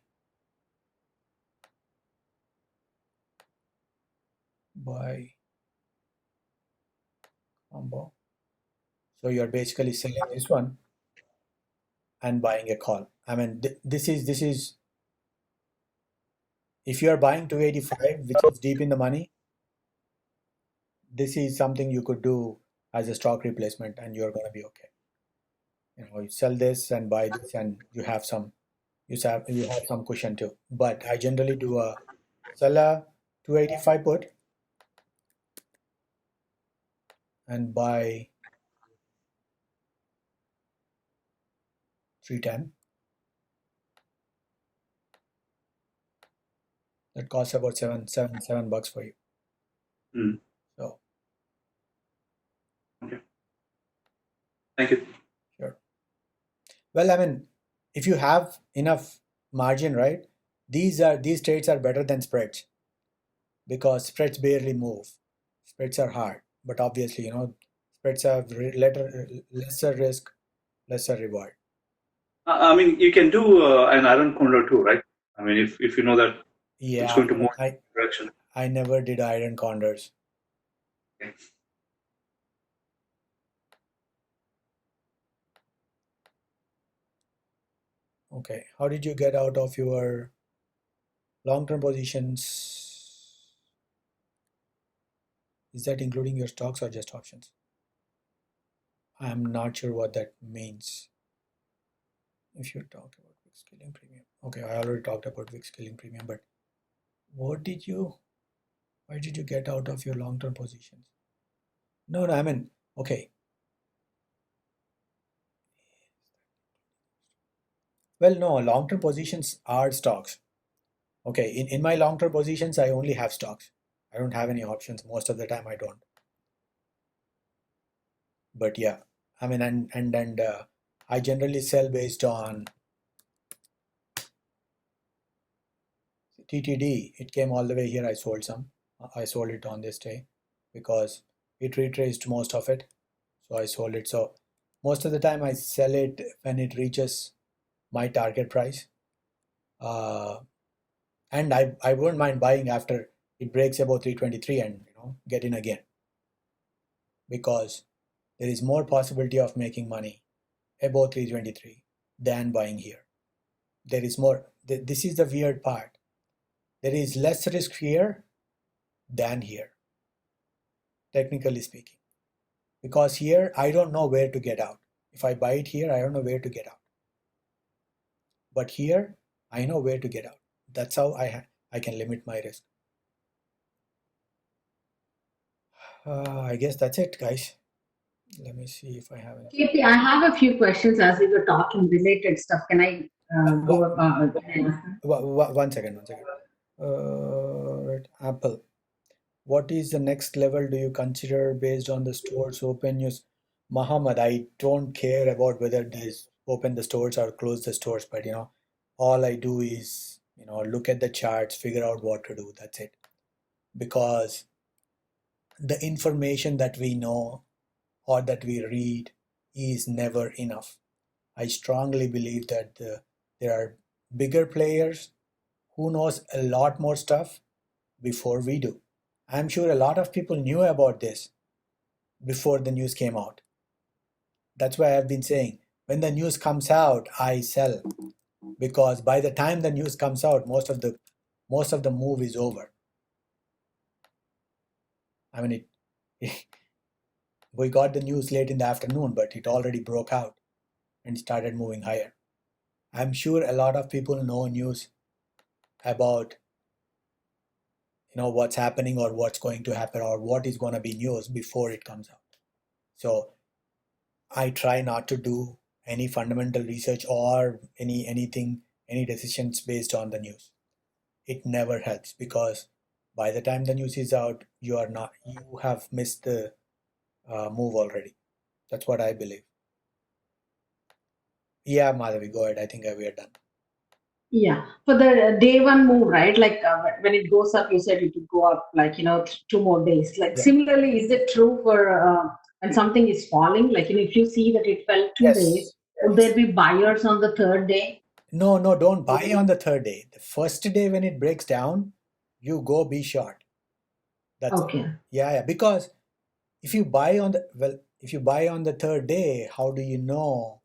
combo, so you're basically selling this one and buying a call. I mean, this is if you are buying 285, which is deep in the money, this is something you could do as a stock replacement, and you're going to be okay. You sell this and buy this, and you have some cushion too. But I generally do a sell a 285 put and buy 310. That costs about $7 for you. So okay. Thank you. Sure. Well, I mean, if you have enough margin, right? These trades are better than spreads because spreads barely move. Spreads are hard, but obviously, spreads have lesser risk, lesser reward. I mean, you can do an iron condor too, right? I mean, if you know that it's going to move in that direction. I never did iron condors. Okay. Okay, how did you get out of your long-term positions? Is that including your stocks or just options? I'm not sure what that means. If you talk about VIX scaling premium. Okay, I already talked about VIX scaling premium, but why did you get out of your long-term positions? No, I mean, okay. Well, no, long-term positions are stocks. Okay, in my long-term positions, I only have stocks. I don't have any options. Most of the time, I don't. But yeah, I mean, and I generally sell based on TTD. It came all the way here. I sold some. I sold it on this day because it retraced most of it. So I sold it. So most of the time I sell it when it reaches my target price. And I won't mind buying after it breaks above 323 and get in again, because there is more possibility of making money above 323 than buying here. There is more. This is the weird part. There is less risk here than here, technically speaking, because here I don't know where to get out. If I buy it here, I don't know where to get out. But here, I know where to get out. That's how I can limit my risk. I guess that's it, guys. Let me see if I have any. KP, I have a few questions as we were talking related stuff. Can I go? One second. Right. Apple. What is the next level do you consider based on the stores open use? Muhammad, I don't care about whether they open the stores or close the stores, but all I do is look at the charts, figure out what to do. That's it. Because the information that we know or that we read is never enough. I strongly believe that there are bigger players who knows a lot more stuff before we do. I'm sure a lot of people knew about this before the news came out. That's why I've been saying, when the news comes out, I sell, because by the time the news comes out, most of the move is over. I mean, we got the news late in the afternoon, but it already broke out and started moving higher. I'm sure a lot of people know news about what's happening or what's going to happen or what is going to be news before it comes out. So I try not to do any fundamental research or any decisions based on the news. It never helps, because by the time the news is out, you have missed the move already. That's what I believe. Yeah, Madhavi, go ahead. I think we are done. Yeah, for the day one move, right? Like when it goes up, you said it would go up like 2 more days. Like Yeah. Similarly, is it true for when something is falling? Like if you see that it fell 2 Yes. days, would there be buyers on the third day? No, don't buy on the third day. The first day when it breaks down, you go be short. That's Okay. Yeah, because if you buy on the third day, how do you know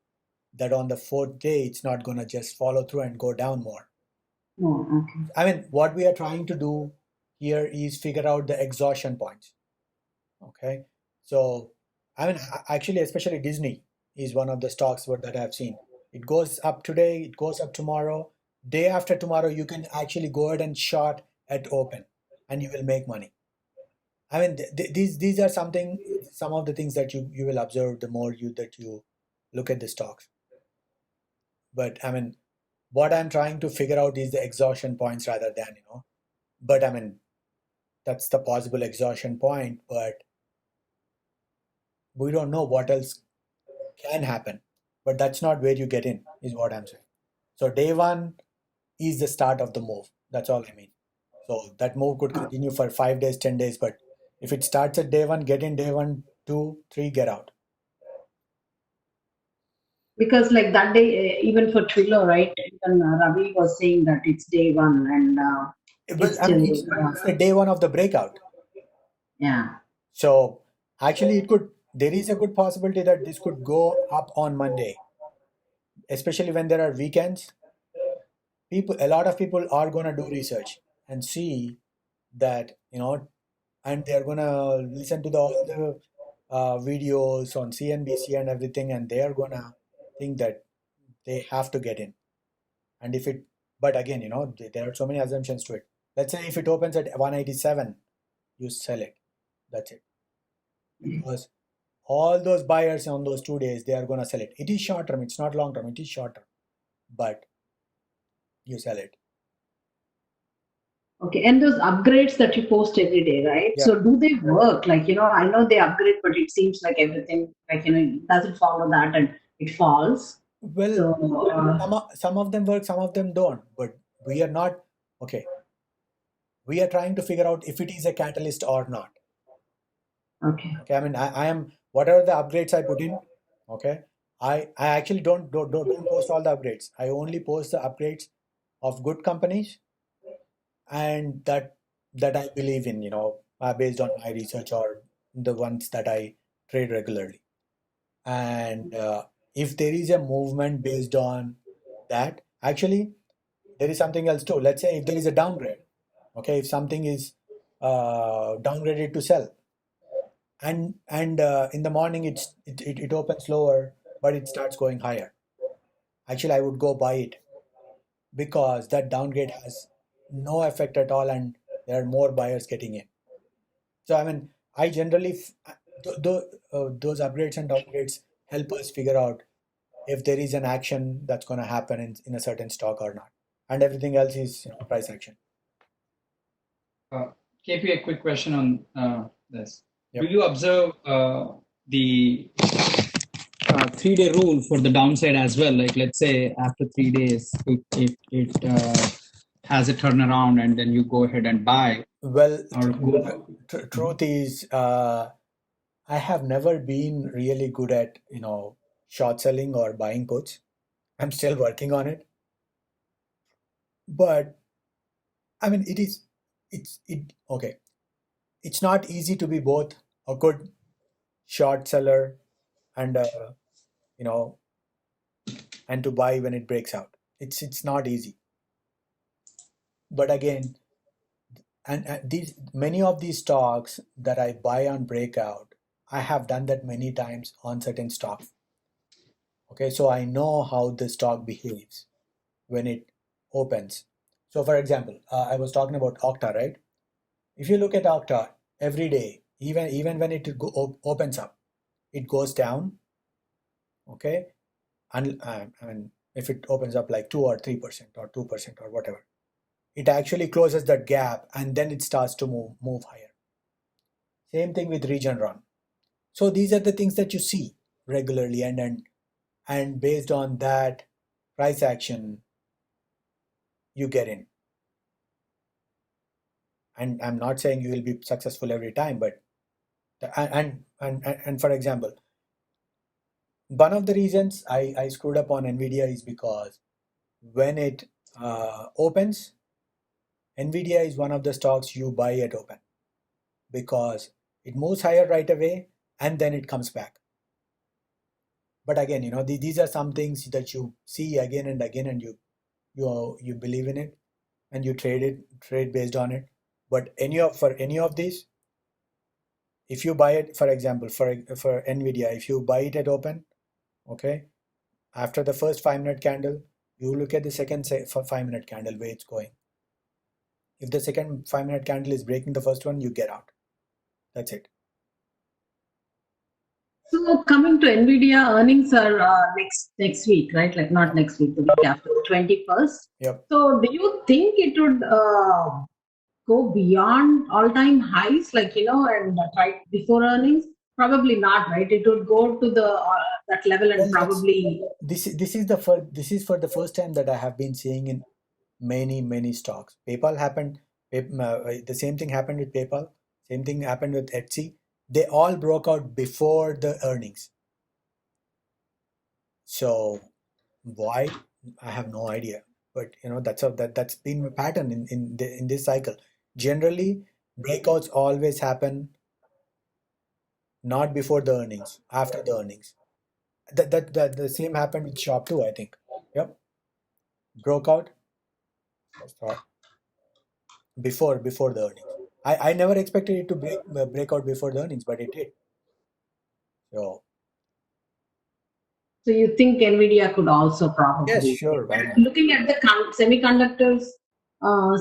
that on the fourth day it's not going to just follow through and go down more? Oh, okay. I mean, what we are trying to do here is figure out the exhaustion points. Okay, so I mean, actually, especially Disney is one of the stocks that I've seen. It goes up today, it goes up tomorrow. Day after tomorrow, you can actually go ahead and short at open, and you will make money. I mean, these are some of the things that you will observe the more you look at the stocks. But I mean, what I'm trying to figure out is the exhaustion points rather than But I mean, that's the possible exhaustion point, but we don't know what else can happen. But that's not where you get in, is what I'm saying. So day one is the start of the move. That's all I mean. So that move could continue for 5 days, 10 days, but if it starts at day one, get in day 1, 2, 3, get out. Because like that day, even for Twilio, right? Even Ravi was saying that it's day one, and But I mean, it's the day one of the breakout. Yeah. So actually, there is a good possibility that this could go up on Monday, especially when there are weekends. A lot of people are going to do research and see that, and they're going to listen to all the videos on CNBC and everything, and they are going to think that they have to get in. And but again, there are so many assumptions to it. Let's say if it opens at 187, you sell it. That's it. Because all those buyers on those 2 days, they are going to sell it. It is short term. It's not long term. It is short term. But you sell it. Okay, and those upgrades that you post every day, right? Yeah. So do they work? Like, I know they upgrade, but it seems like everything, like, it doesn't follow that and it falls. Well, So, some of them work, some of them don't. But we are not, okay. We are trying to figure out if it is a catalyst or not. okay. Okay, I mean, I am, whatever the upgrades I put in, okay, I actually don't post all the upgrades. I only post the upgrades of good companies and that I believe in, based on my research or the ones that I trade regularly. And if there is a movement based on that, actually, there is something else too. Let's say if there is a downgrade, okay, if something is downgraded to sell, and in the morning it opens lower, but it starts going higher. Actually, I would go buy it, because that downgrade has no effect at all, and there are more buyers getting in. So I mean, I generally those upgrades and downgrades help us figure out if there is an action that's going to happen in a certain stock or not, and everything else is price action. KP, a quick question on this. Yep. Do you observe the 3-day rule for the downside as well? Like, let's say after 3 days, it has a turnaround and then you go ahead and buy. Well, or go? truth is, I have never been really good at, short selling or buying puts. I'm still working on it. But I mean, okay. It's not easy to be both a good short seller and, you know, and to buy when it breaks out. It's not easy. But again, and these many of these stocks that I buy on breakout, I have done that many times on certain stocks. Okay, so I know how the stock behaves when it opens. So, for example, I was talking about Okta, right? If you look at Okta every day, even when it opens up, it goes down. Okay, and I mean, if it opens up like 2 or 3% or 2% or whatever, it actually closes that gap and then it starts to move higher. Same thing with region run. So these are the things that you see regularly, and based on that price action, you get in. And I'm not saying you will be successful every time, but and for example, one of the reasons I screwed up on Nvidia is because when it opens, Nvidia is one of the stocks you buy at open because it moves higher right away and then it comes back. But again, these are some things that you see again and again, and you believe in it, and you trade based on it. But for any of these, if you buy it, for example, for Nvidia, if you buy it at open, okay, after the first 5-minute candle, you look at the second 5-minute candle where it's going. If the second 5-minute candle is breaking the first one, you get out. That's it. So coming to Nvidia, earnings are next week, right? Like not next week, the week after, the 21st. Yep. So do you think it would go beyond all-time highs, and right before earnings? Probably not, right? It would go to the that level and Well, probably. this is for the first time that I have been seeing in many stocks. PayPal happened. The same thing happened with PayPal. Same thing happened with Etsy. They all broke out before the earnings. So why? I have no idea. But that's been a pattern in this cycle. Generally, breakouts always happen not before the earnings, after the earnings. That the same happened with Shop too, I think. Yep, broke out before the earnings. I never expected it to break out before the earnings, but it did. So You think Nvidia could also yes, probably? sure, why not? Looking at the semiconductors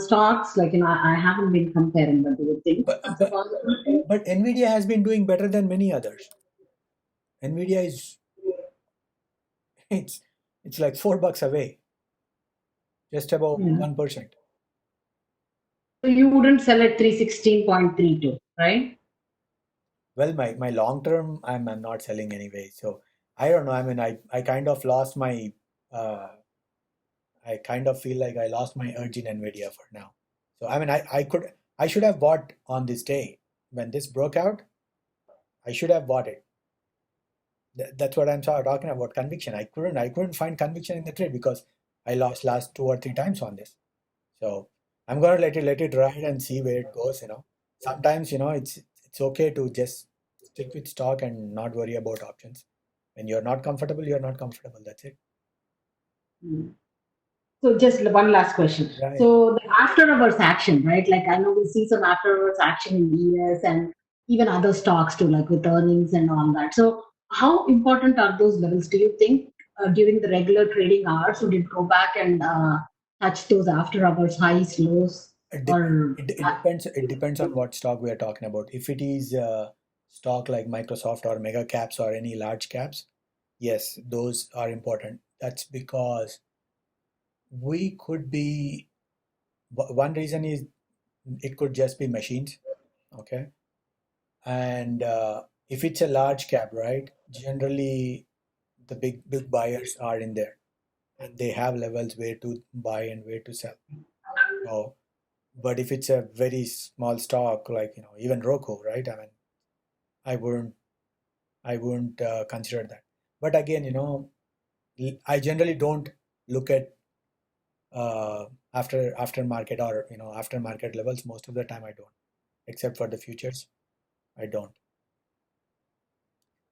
stocks, I haven't been comparing, but do you think that's a possibility? But Nvidia has been doing better than many others. Nvidia is it's like $4 away, just about Yeah. 1%. So you wouldn't sell at 316.32, right? Well, my long term, I'm not selling anyway. So I don't know. I mean, I kind of lost my I kind of feel like I lost my urge in Nvidia for now. So I mean, I should have bought on this day when this broke out. I should have bought it. That's what I'm talking about, conviction. I couldn't find conviction in the trade because I lost last 2 or 3 times on this. So I'm gonna let it ride and see where it goes. Sometimes it's okay to just stick with stock and not worry about options. When you're not comfortable, you're not comfortable. That's it. So just one last question. Right. So the after hours action, right? Like I know we see some after hours action in ES and even other stocks too, like with earnings and all that. So how important are those levels? Do you think during the regular trading hours, would it go back and touch those after hours highs, lows, It, or it depends. It depends on what stock we are talking about. If it is stock like Microsoft or mega caps or any large caps, yes, those are important. That's because we could be. One reason is it could just be machines, okay? And if it's a large cap, right? Generally, the big buyers are in there, and they have levels where to buy and where to sell. So But if it's a very small stock, like even Roku, right? I mean, I wouldn't consider that. But again, I generally don't look at aftermarket or aftermarket levels. Most of the time, I don't, except for the futures, I don't.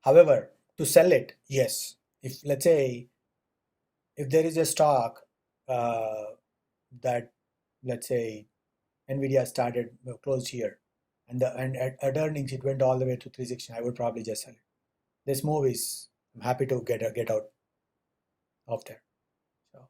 However, to sell it, yes. If let's say if there is a stock that, let's say, Nvidia started closed here, and at earnings it went all the way to 316, I would probably just sell it. This move is, I'm happy to get out of there. So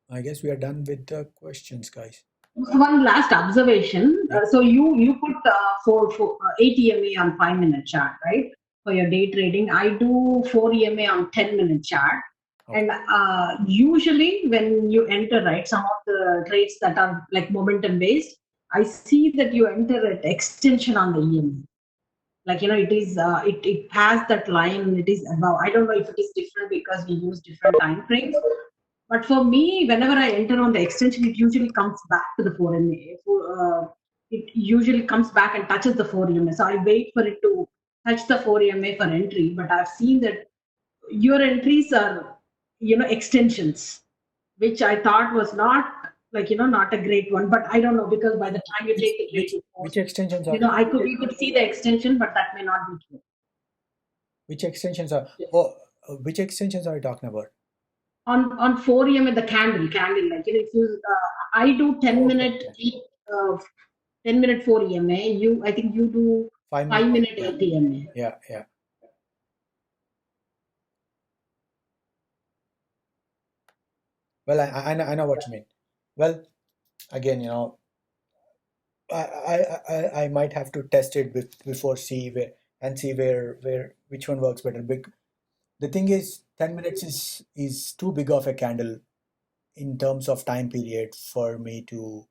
I guess we are done with the questions, guys. One last observation. Yeah. So you put for 8 EMA on 5-minute chart, right? For your day trading, I do 4 EMA on 10-minute chart. Okay. And usually when you enter, right, some of the trades that are like momentum based, I see that you enter at extension on the EMA. Like, it is, it has that line, it is above. I don't know if it is different because we use different time frames. But for me, whenever I enter on the extension, it usually comes back to the 4 EMA. It usually comes back and touches the 4 EMA. So I wait for it to touch the 4 EMA for entry. But I've seen that your entries are, extensions, which I thought was not not a great one. But I don't know, because by the time you take the trade, Which extensions are we could see the extension, but that may not be true. which extensions are which extensions are you talking about? On 4 EMA, the candle, like if you, I do 10-minute, 10-minute 4 EMA. I think you do 5-minute 8 EMA. Yeah. Well, I know what you mean. Well, again, I might have to test it before see where which one works better. The thing is, 10 minutes is too big of a candle in terms of time period for me to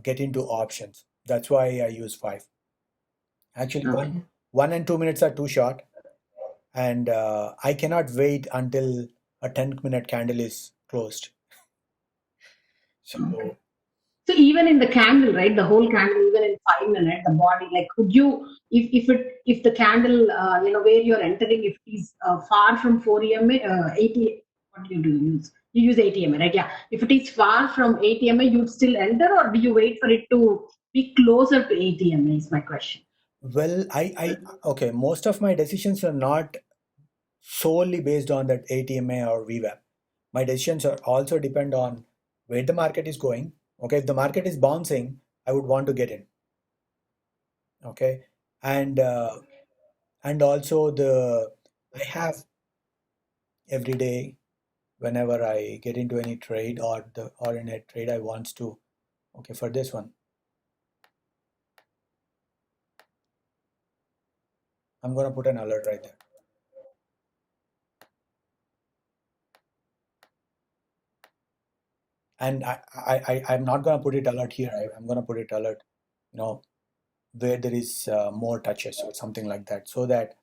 get into options. That's why I use 5. Actually, Okay. 1 and 2 minutes are too short, and I cannot wait until a 10-minute candle is closed. So So even in the candle, right, the whole candle, even in 5 minutes, the body, like, could you, if the candle, where you're entering, if it is far from 4 EMA, 80, what do you use? You use 8 EMA, right? Yeah. If it is far from 8 EMA, you'd still enter, or do you wait for it to be closer to 8 EMA? Is my question. well, okay, most of my decisions are not solely based on that ATMA or VWAP. My decisions are also depend on where the market is going. Okay, if the market is bouncing, I would want to get in. Okay, and also I have every day, whenever I get into any trade or in a trade I wants to, okay, for this one, I'm gonna put an alert right there. And I'm not gonna put it alert here. I'm gonna put it alert, where there is more touches or something like that, so that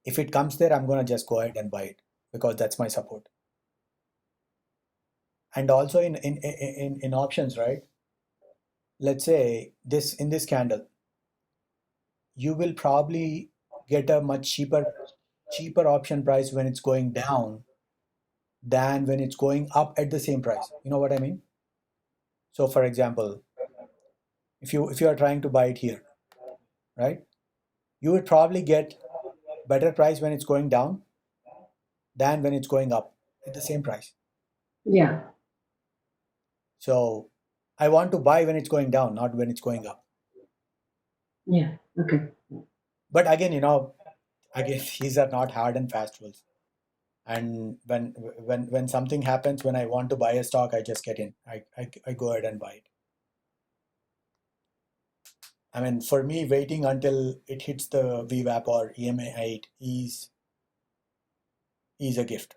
if it comes there, I'm gonna just go ahead and buy it because that's my support. And also in options, right? Let's say in this candle, you will probably get a much cheaper option price when it's going down than when it's going up at the same price. You know what I mean? So for example, if you are trying to buy it here, right? You would probably get better price when it's going down than when it's going up at the same price. Yeah. So I want to buy when it's going down, not when it's going up. Yeah. Okay. But again, these are not hard and fast rules. And when something happens, when I want to buy a stock, I just get in. I go ahead and buy it. I mean, for me, waiting until it hits the VWAP or EMA 8 is a gift.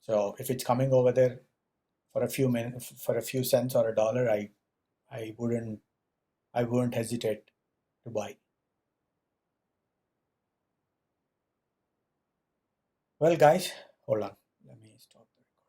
So if it's coming over there for a few minutes, for a few cents or a dollar, I wouldn't hesitate to buy. Well, guys, hold on. Let me stop the recording.